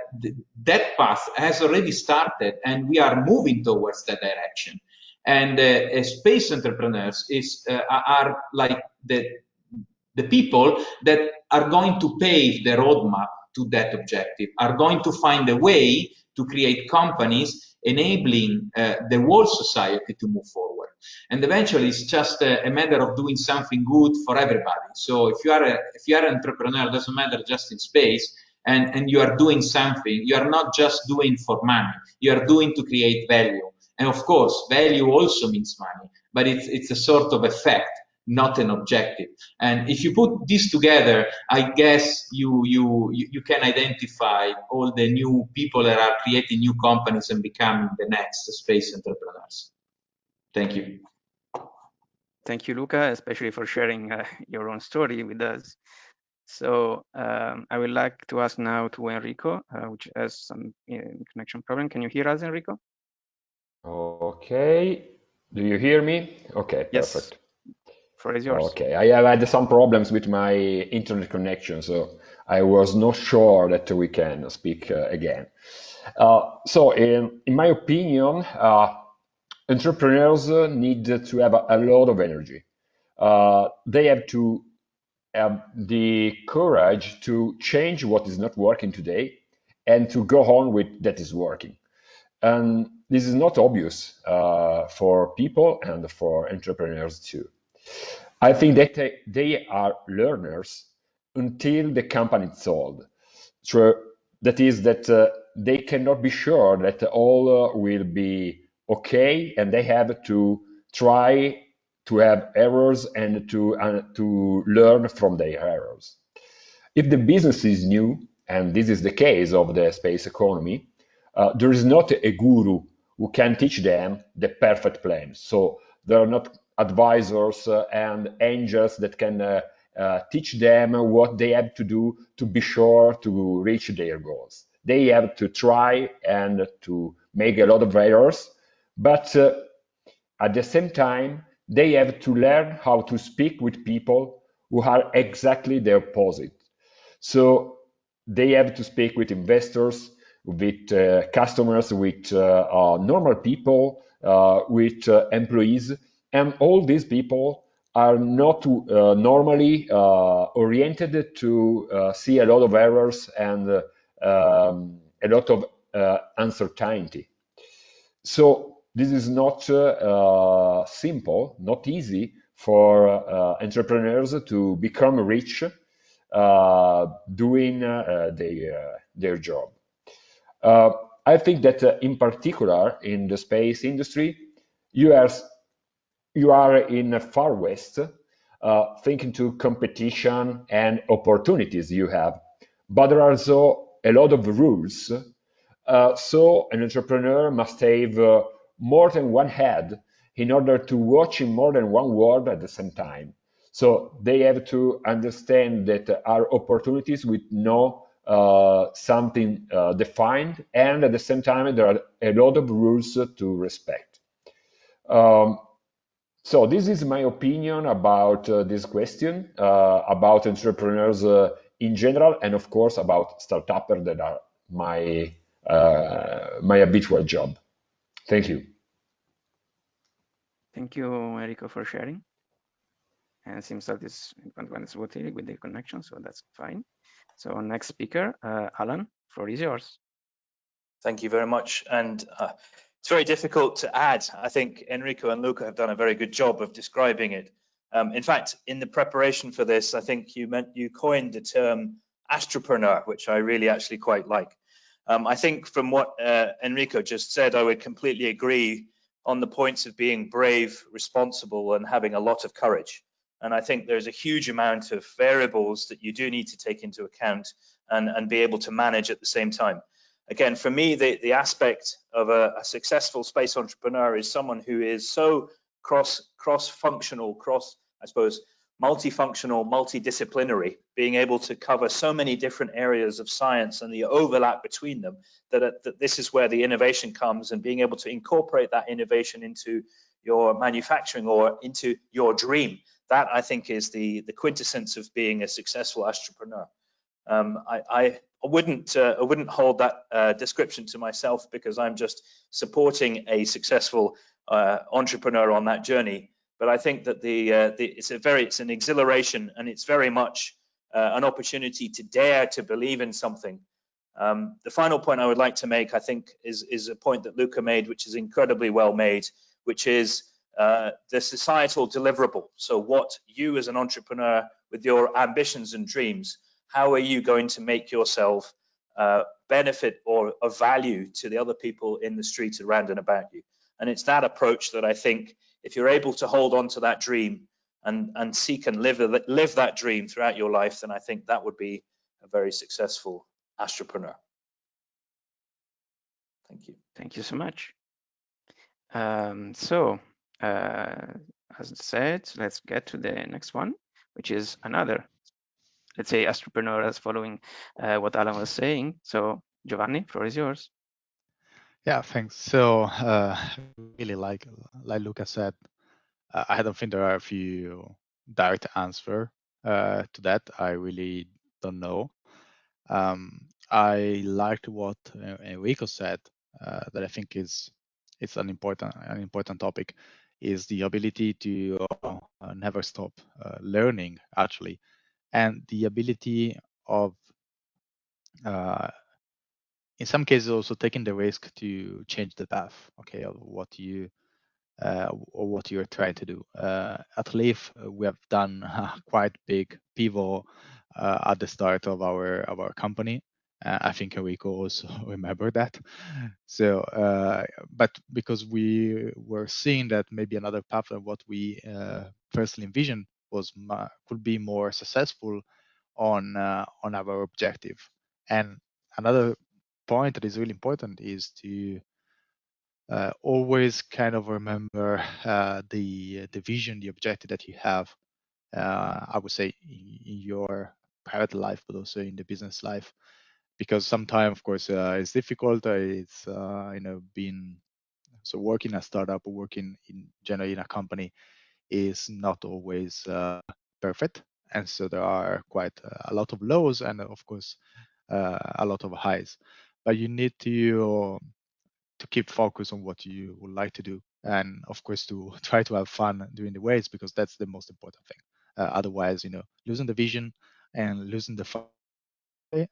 that path has already started and we are moving towards that direction. And space entrepreneurs are like the people that are going to pave the roadmap to that objective, are going to find a way to create companies enabling the whole society to move forward. And eventually it's just a matter of doing something good for everybody. So if you are an entrepreneur, it doesn't matter just in space, and you are doing something, you are not just doing for money, you are doing to create value. And of course, value also means money, but it's a sort of effect, not an objective. And if you put this together, I guess you can identify all the new people that are creating new companies and becoming the next space entrepreneurs. Thank you. Thank you, Luca, especially for sharing your own story with us. So I would like to ask now to Enrico, which has some connection problem. Can you hear us, Enrico? Okay. Do you hear me? Okay, Yes. perfect. Floor is yours. Okay, I have had some problems with my internet connection, so I was not sure that we can speak again. So in my opinion, entrepreneurs need to have a lot of energy. They have to have the courage to change what is not working today and to go on with that is working. And this is not obvious for people and for entrepreneurs too. I think that they are learners until the company is sold. So that is that they cannot be sure that all will be okay, and they have to try to have errors and to learn from their errors. If the business is new, and this is the case of the space economy, there is not a guru who can teach them the perfect plan. So there are not advisors and angels that can teach them what they have to do to be sure to reach their goals. They have to try and to make a lot of errors, but at the same time, they have to learn how to speak with people who are exactly the opposite. So they have to speak with investors, with customers, with normal people, with employees, and all these people are not normally oriented to see a lot of errors and a lot of uncertainty. So this is not simple, not easy for entrepreneurs to become rich doing their job. I think that in particular in the space industry, you are in the far west, thinking to competition and opportunities you have, but there are also a lot of rules. So an entrepreneur must have more than one head in order to watch in more than one world at the same time. So they have to understand that there are opportunities with no something defined, and at the same time there are a lot of rules to respect. So this is my opinion about this question, about entrepreneurs in general, and of course about startups that are my habitual job. Thank you. Thank you, Enrico, for sharing. And it seems that this went smoothly with the connection, so that's fine. So next speaker, Alan, floor is yours. Thank you very much. And it's very difficult to add. I think Enrico and Luca have done a very good job of describing it. In fact, in the preparation for this, I think you coined the term astropreneur, which I really actually quite like. I think from what Enrico just said, I would completely agree on the points of being brave, responsible, and having a lot of courage. And I think there's a huge amount of variables that you do need to take into account and be able to manage at the same time. again, for me, the aspect of a successful space entrepreneur is someone who is so cross-functional, I suppose, multifunctional, multidisciplinary, being able to cover so many different areas of science and the overlap between them, that this is where the innovation comes, and being able to incorporate that innovation into your manufacturing or into your dream. That, I think, is the quintessence of being a successful entrepreneur. I wouldn't hold that description to myself, because I'm just supporting a successful entrepreneur on that journey. But I think that it's an exhilaration, and it's very much an opportunity to dare to believe in something. The final point I would like to make, I think, is a point that Luca made, which is incredibly well made, which is the societal deliverable. So what you as an entrepreneur, with your ambitions and dreams, how are you going to make yourself benefit or of value to the other people in the street around and about you? And it's that approach that I think, if you're able to hold on to that dream and seek and live that dream throughout your life, then I think that would be a very successful entrepreneur. Thank you. Thank you so much. As I said, let's get to the next one, which is another, let's say, entrepreneur following what Alan was saying. So Giovanni, floor is yours. Yeah, thanks. So really, like Luca said, I don't think there are a few direct answer to that. I really don't know. I liked what Enrico said, that I think it's an important topic, is the ability to never stop learning, actually, and the ability of in some cases also taking the risk to change the path, okay, of what you or what you're trying to do. At Leaf, we have done a quite big pivot at the start of our company. I think Enrico also remember that. So, but because we were seeing that maybe another path of what we firstly envisioned could be more successful on our objective. And another point that is really important is to always kind of remember the vision, the objective that you have. I would say in your private life, but also in the business life, because sometimes, of course, it's difficult. It's being so working a startup or working in generally in a company is not always perfect, and so there are quite a lot of lows and, of course, a lot of highs. But you need to keep focus on what you would like to do, and of course to try to have fun during the ways, because that's the most important thing. Otherwise, losing the vision and losing the fun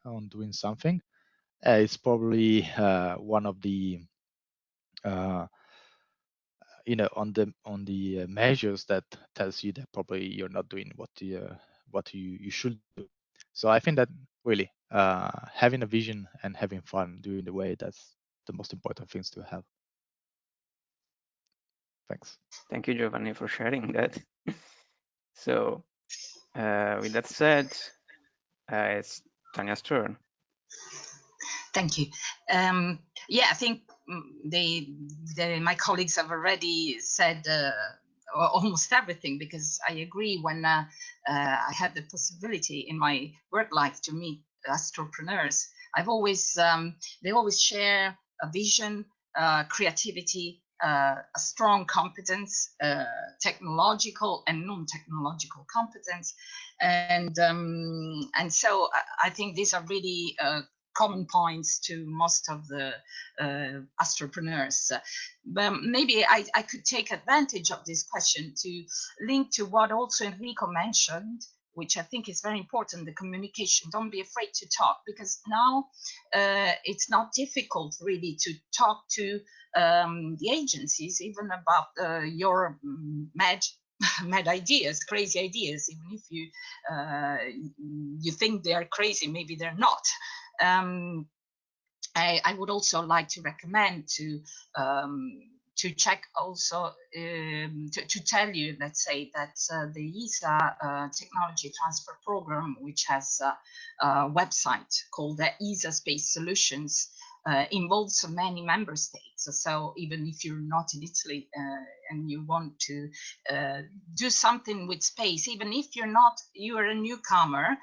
on doing something is probably one of the on the measures that tells you that probably you're not doing what you should do. So I think that really having a vision and having fun during the way, that's the most important things to have. Thanks. Thank you, Giovanni, for sharing that. So with that said, it's Tanya's turn. Thank you. Yeah, I think my colleagues have already said almost everything, because I agree. When I had the possibility in my work life to meet entrepreneurs, they always share a vision, creativity, a strong competence, technological and non-technological competence, and so I think these are really common points to most of the entrepreneurs. But maybe I could take advantage of this question to link to what also Enrico mentioned, which I think is very important, the communication. Don't be afraid to talk, because now it's not difficult really to talk to the agencies, even about your mad ideas, crazy ideas, even if you think they are crazy, maybe they're not. I would also like to recommend to check also to tell you, let's say, that the ESA Technology Transfer Program, which has a website called the ESA Space Solutions, involves many member states. So even if you're not in Italy and you want to do something with space, even if you're a newcomer,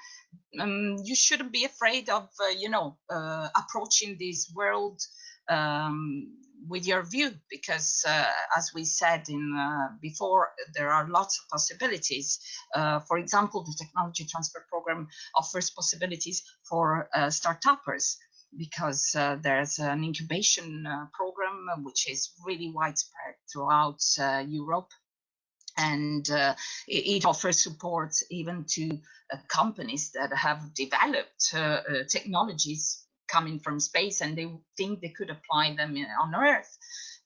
you shouldn't be afraid of approaching this world with your view, because as we said before, there are lots of possibilities. For example, the technology transfer program offers possibilities for startuppers, because there's an incubation program which is really widespread throughout Europe, and it offers support even to companies that have developed technologies coming from space, and they think they could apply them on Earth.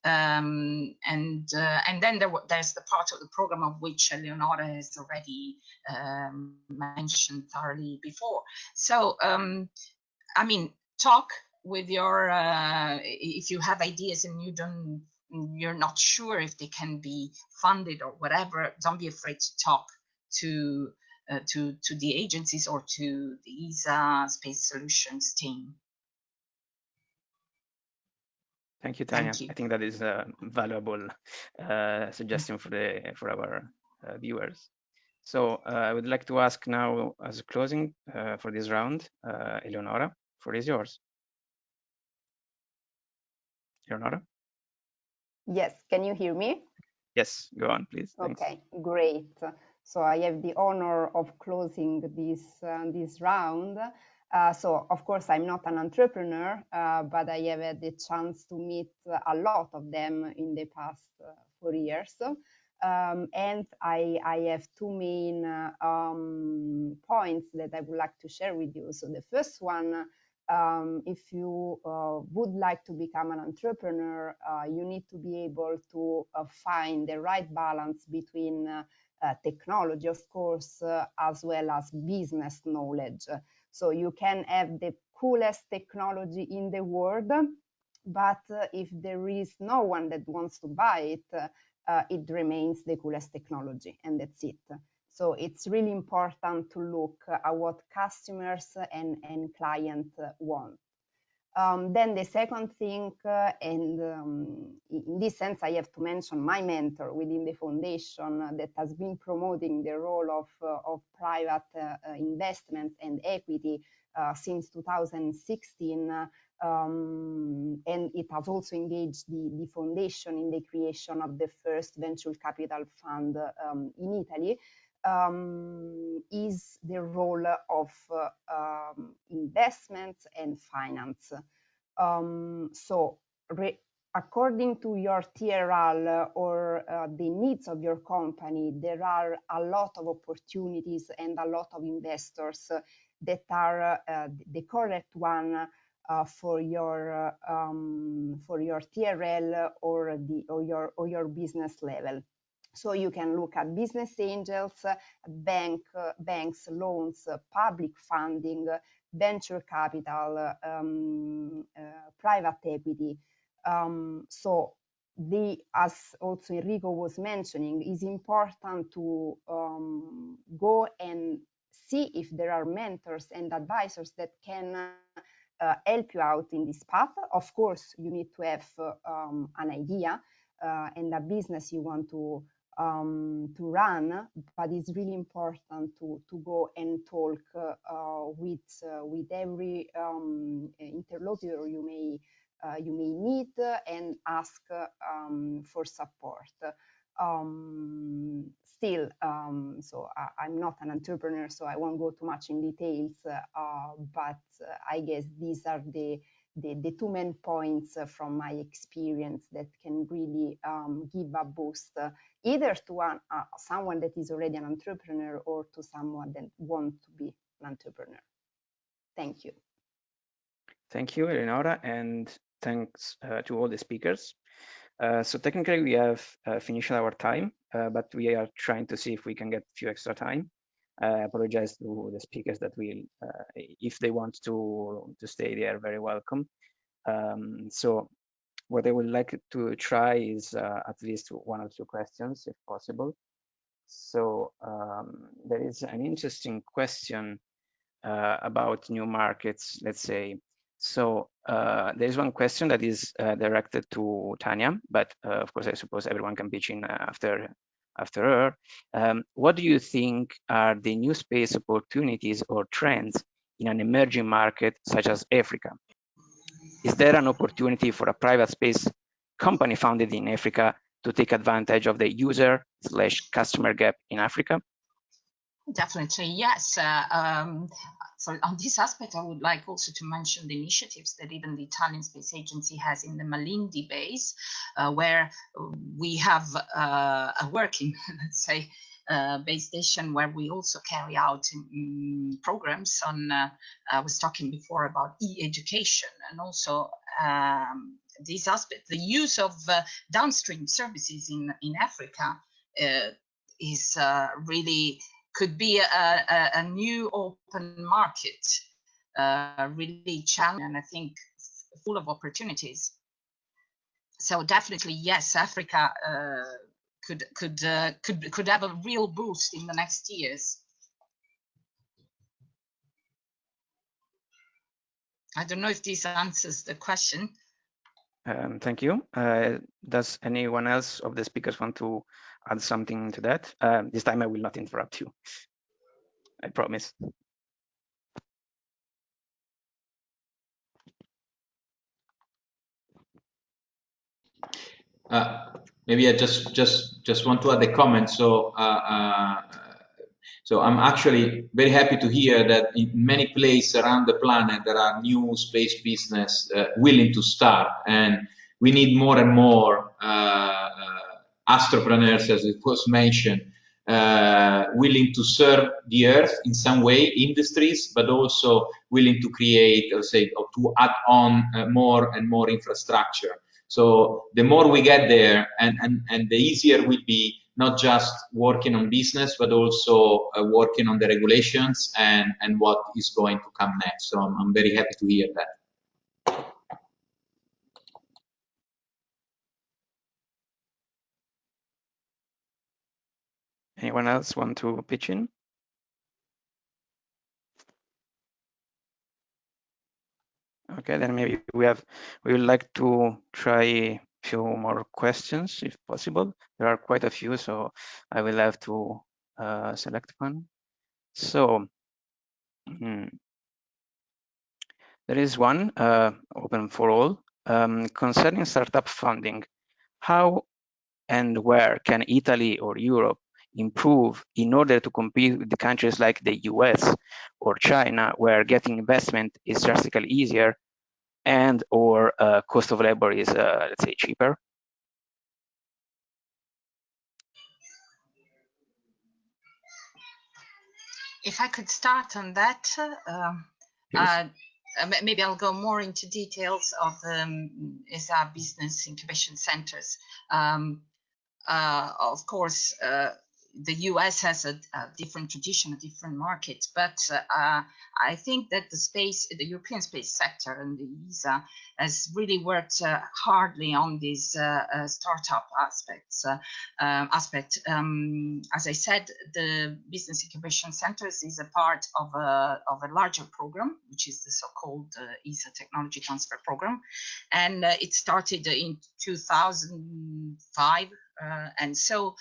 And then there's the part of the program of which Eleonora has already mentioned thoroughly before. So, I mean, talk with your, if you have ideas and you're not sure if they can be funded or whatever, don't be afraid to talk to the agencies or to the ESA Space Solutions team. Thank you, Tanya. Thank you. I think that is a valuable suggestion for our viewers. So I would like to ask now, as a closing for this round, Eleonora, the floor is yours. Eleonora? Yes, can you hear me? Yes, go on, please. Thanks. Okay, great. So I have the honor of closing this round. So of course I'm not an entrepreneur, but I have had the chance to meet a lot of them in the past 4 years. And I have two main points that I would like to share with you. So the first one, if you would like to become an entrepreneur, you need to be able to find the right balance between technology, of course, as well as business knowledge. So you can have the coolest technology in the world, but if there is no one that wants to buy it, it remains the coolest technology, and that's it. So it's really important to look at what customers and clients want. Then the second thing, and in this sense, I have to mention my mentor within the foundation that has been promoting the role of private investment and equity since 2016. And it has also engaged the foundation in the creation of the first venture capital fund in Italy. Is the role of investment and finance. So according to your TRL or the needs of your company, there are a lot of opportunities and a lot of investors that are the correct one for your TRL or your business level. So you can look at business angels, banks, loans, public funding, venture capital, private equity. So as also Enrico was mentioning, is important to go and see if there are mentors and advisors that can help you out in this path. Of course, you need to have an idea and a business you want to run, but it's really important to go and talk with every interlocutor you may meet and ask for support. Still, so I'm not an entrepreneur, so I won't go too much in details, but I guess these are the two main points from my experience that can really give a boost either to someone that is already an entrepreneur or to someone that wants to be an entrepreneur. Thank you. Thank you, Eleonora, and thanks to all the speakers. So technically we have finished our time, but we are trying to see if we can get a few extra time. I apologize to the speakers that will, if they want to stay, they are very welcome. So what I would like to try is at least one or two questions, if possible. So there is an interesting question about new markets, let's say, So there is one question that is directed to Tanya, but of course I suppose everyone can pitch in after her. What do you think are the new space opportunities or trends in an emerging market such as Africa? Is there an opportunity for a private space company founded in Africa to take advantage of the user/customer gap in Africa? Definitely, yes. So on this aspect, I would like also to mention the initiatives that even the Italian Space Agency has in the Malindi base, where we have a working, let's say, base station where we also carry out programs on, I was talking before about e-education, and also this aspect, the use of downstream services in Africa is really could be a new open market, really challenging, and I think full of opportunities. So definitely, yes, Africa could have a real boost in the next years. I don't know if this answers the question. Thank you. Does anyone else of the speakers want to add something to that? This time I will not interrupt you. I promise. Maybe I just want to add a comment. So so I'm actually very happy to hear that in many places around the planet there are new space business willing to start, and we need more and more entrepreneurs, as it was mentioned, willing to serve the earth in some way, industries, but also willing to create, let's say, or to add on more and more infrastructure. So the more we get there, and the easier will be not just working on business, but also working on the regulations and what is going to come next. So I'm very happy to hear that. Anyone else want to pitch in? Okay, then maybe we would like to try a few more questions if possible. There are quite a few, so I will have to select one. So there is one open for all concerning startup funding. How and where can Italy or Europe improve in order to compete with the countries like the US or China, where getting investment is drastically easier and or cost of labor is, let's say, cheaper? If I could start on that, maybe I'll go more into details of ESA business incubation centers. Of course, the US has a different tradition, a different market, but I think that the European space sector and the ESA has really worked hardly on these startup aspect. As I said, the business incubation centers is a part of a larger program, which is the so-called ESA Technology Transfer Program, and it started in 2005. And so,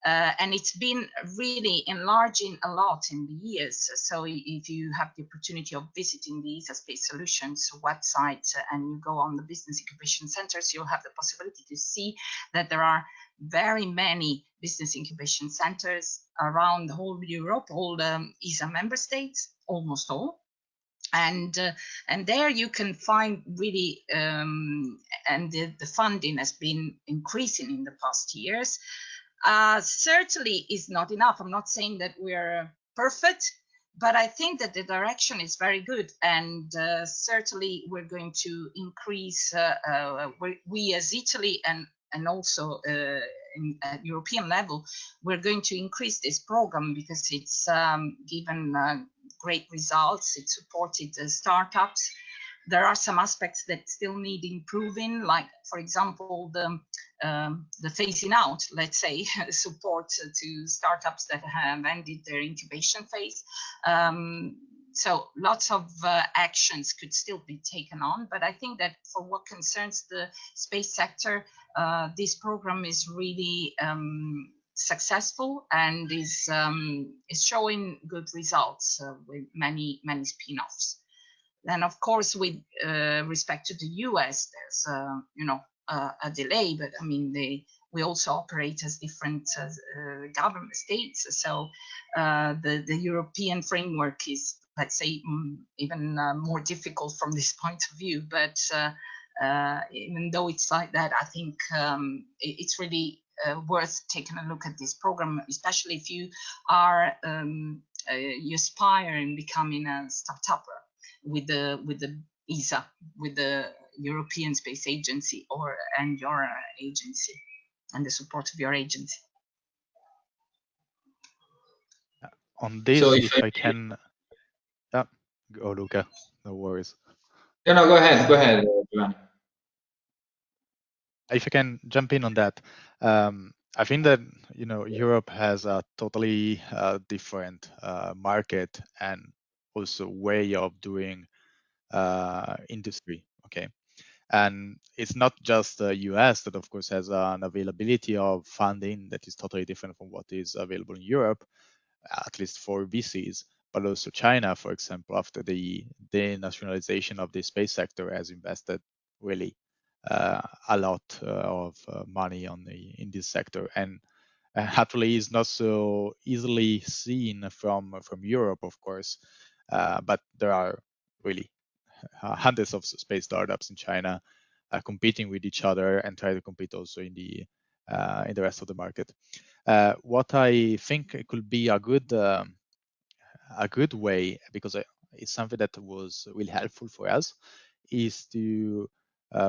and it's been really enlarging a lot in the years. So if you have the opportunity of visiting the ESA Space Solutions website and you go on the business incubation centers, you'll have the possibility to see that there are very many business incubation centers around the whole Europe, all ESA member states, almost all. And there you can find really, and the funding has been increasing in the past years. Certainly is not enough. I'm not saying that we're perfect, but I think that the direction is very good, and certainly we're going to increase, we as Italy and also at European level, we're going to increase this program because it's given great results. It supported startups. There are some aspects that still need improving, like, for example, the phasing out, let's say, support to startups that have ended their incubation phase. So lots of actions could still be taken on, but I think that for what concerns the space sector, this program is really successful and is showing good results with many spin-offs. Then, of course, with respect to the US, there's a delay, but I mean we also operate as different government states, so the European framework is, let's say, even more difficult from this point of view. But even though it's like that, I think it's really worth taking a look at this program, especially if you are you aspire in becoming a startupper with the ESA, with the European Space Agency, and your agency, and the support of your agency. On this, So if I can, yeah, go Luca, no worries. No, go ahead, Giovanni. If I can jump in on that, I think that Europe has a totally different market and also way of doing industry. Okay, and it's not just the US that, of course, has an availability of funding that is totally different from what is available in Europe, at least for VCs, but also China, for example, after the denationalization of the space sector, has invested really a lot of money in this sector, and actually is not so easily seen from Europe, of course, but there are really hundreds of space startups in China competing with each other and try to compete also in the rest of the market. What I think could be a good way, because it's something that was really helpful for us, is to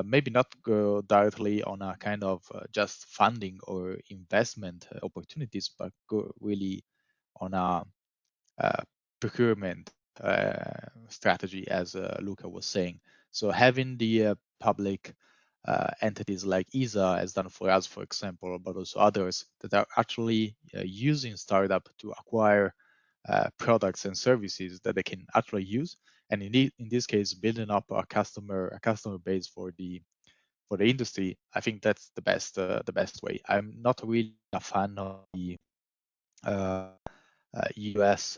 maybe not go directly on a kind of just funding or investment opportunities, but go really on a procurement strategy, as Luca was saying. So having the public entities like ESA has done for us, for example, but also others that are actually using startup to acquire products and services that they can actually use, and in this case, building up a customer base for the industry. I think that's the best way. I'm not really a fan of the US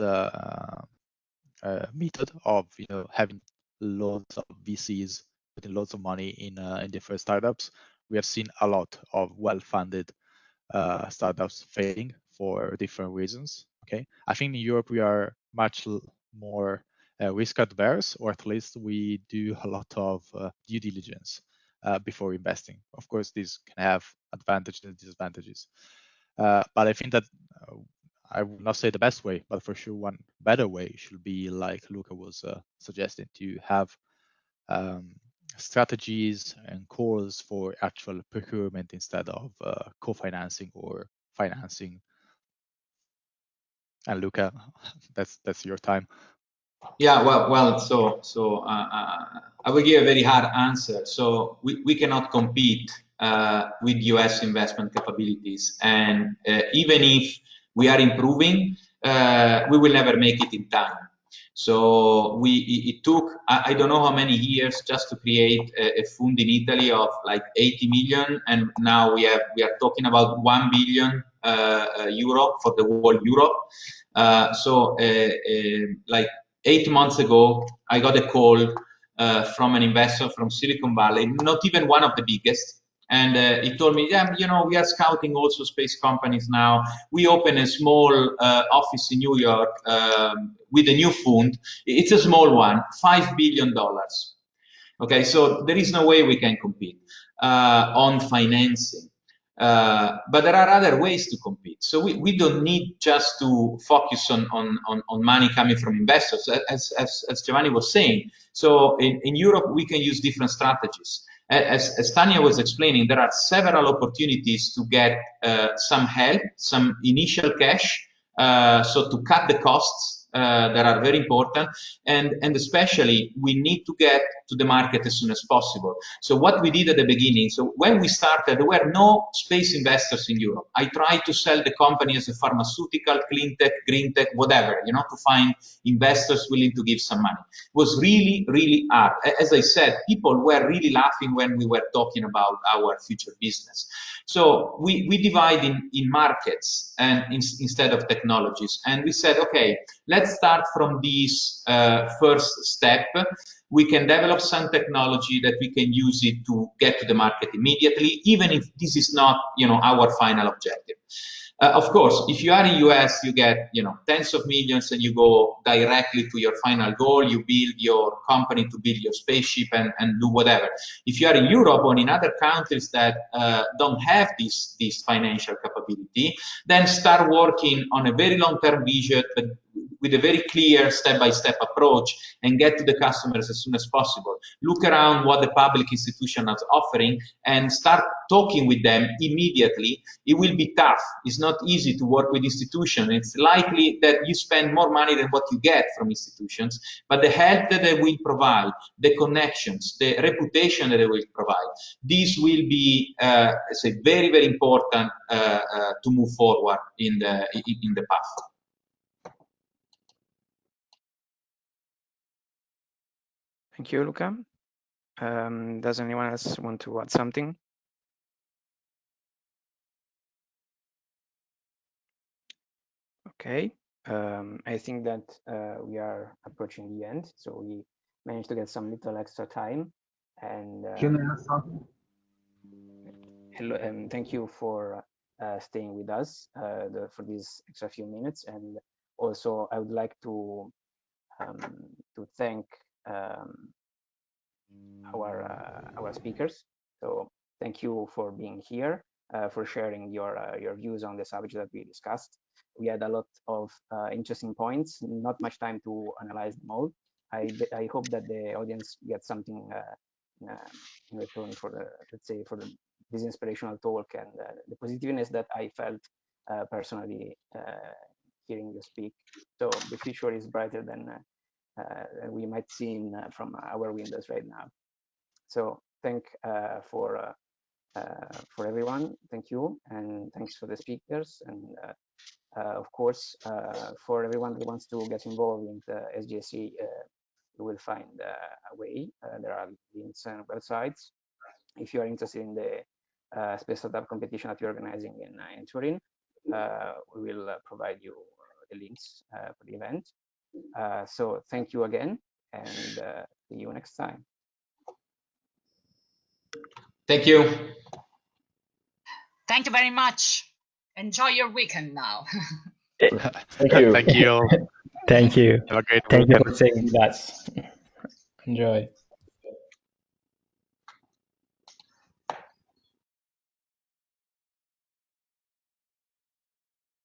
method of having lots of VCs putting lots of money in different startups. We have seen a lot of well-funded startups failing for different reasons. Okay, I think in Europe we are much more risk adverse, or at least we do a lot of due diligence before investing. Of course, this can have advantages and disadvantages, but I think that I would not say the best way, but for sure one better way should be like Luca was suggesting, to have strategies and calls for actual procurement instead of co-financing or financing. And Luca, that's your time. Yeah, well. So I will give a very hard answer. So we cannot compete with US investment capabilities, and even if we are improving, we will never make it in time. So it took I don't know how many years just to create a fund in Italy of like 80 million, and now we are talking about 1 billion euro for the whole Europe. Like 8 months ago, I got a call from an investor from Silicon Valley, not even one of the biggest. And he told me, yeah, we are scouting also space companies now. We open a small office in New York with a new fund. It's a small one, $5 billion. Okay, so there is no way we can compete on financing. But there are other ways to compete. So we don't need just to focus on money coming from investors, as Giovanni was saying. So in Europe, we can use different strategies. As Tanya was explaining, there are several opportunities to get some help, some initial cash, so to cut the costs that are very important, and especially we need to get to the market as soon as possible. So what we did at the beginning, so when we started, there were no space investors in Europe. I tried to sell the company as a pharmaceutical, clean tech, green tech, whatever, you know, to find investors willing to give some money. It was really, really hard. As I said, people were really laughing when we were talking about our future business. So we divide in markets and instead of technologies. And we said, okay, let's start from this first step. We can develop some technology that we can use it to get to the market immediately, even if this is not, you know, our final objective. Of course, if you are in US, you get, you know, tens of millions and you go directly to your final goal. You build your company to build your spaceship and do whatever. If you are in Europe or in other countries that don't have this financial capability, then start working on a very long-term vision, but with a very clear step-by-step approach, and get to the customers as soon as possible. Look around what the public institution is offering and start talking with them immediately. It will be tough. It's not easy to work with institutions. It's likely that you spend more money than what you get from institutions, but the help that they will provide, the connections, the reputation that they will provide, this will be say very, very important to move forward in the path. Thank you, Luca. Does anyone else want to add something? Okay, I think that we are approaching the end, so we managed to get some little extra time. And hello, and thank you for staying with us for these extra few minutes. And also, I would like to thank our speakers. So thank you for being here, for sharing your views on the subject that we discussed. We had a lot of interesting points, not much time to analyze them all. I hope that the audience gets something in return for the, let's say, for this inspirational talk and the positiveness that I felt personally hearing you speak. So the future is brighter than we might see from our windows right now. So thank for everyone. Thank you, and thanks for the speakers, and of course for everyone who wants to get involved in the SGAC, you will find a way. There are links and websites. If you are interested in the space startup competition that you're organizing in Turin, we will provide you the links for the event. So thank you again, and see you next time. Thank you. Thank you very much. Enjoy your weekend now. Thank you. Thank you. Thank you. Have a great Thank you weekend. for saying that. Enjoy.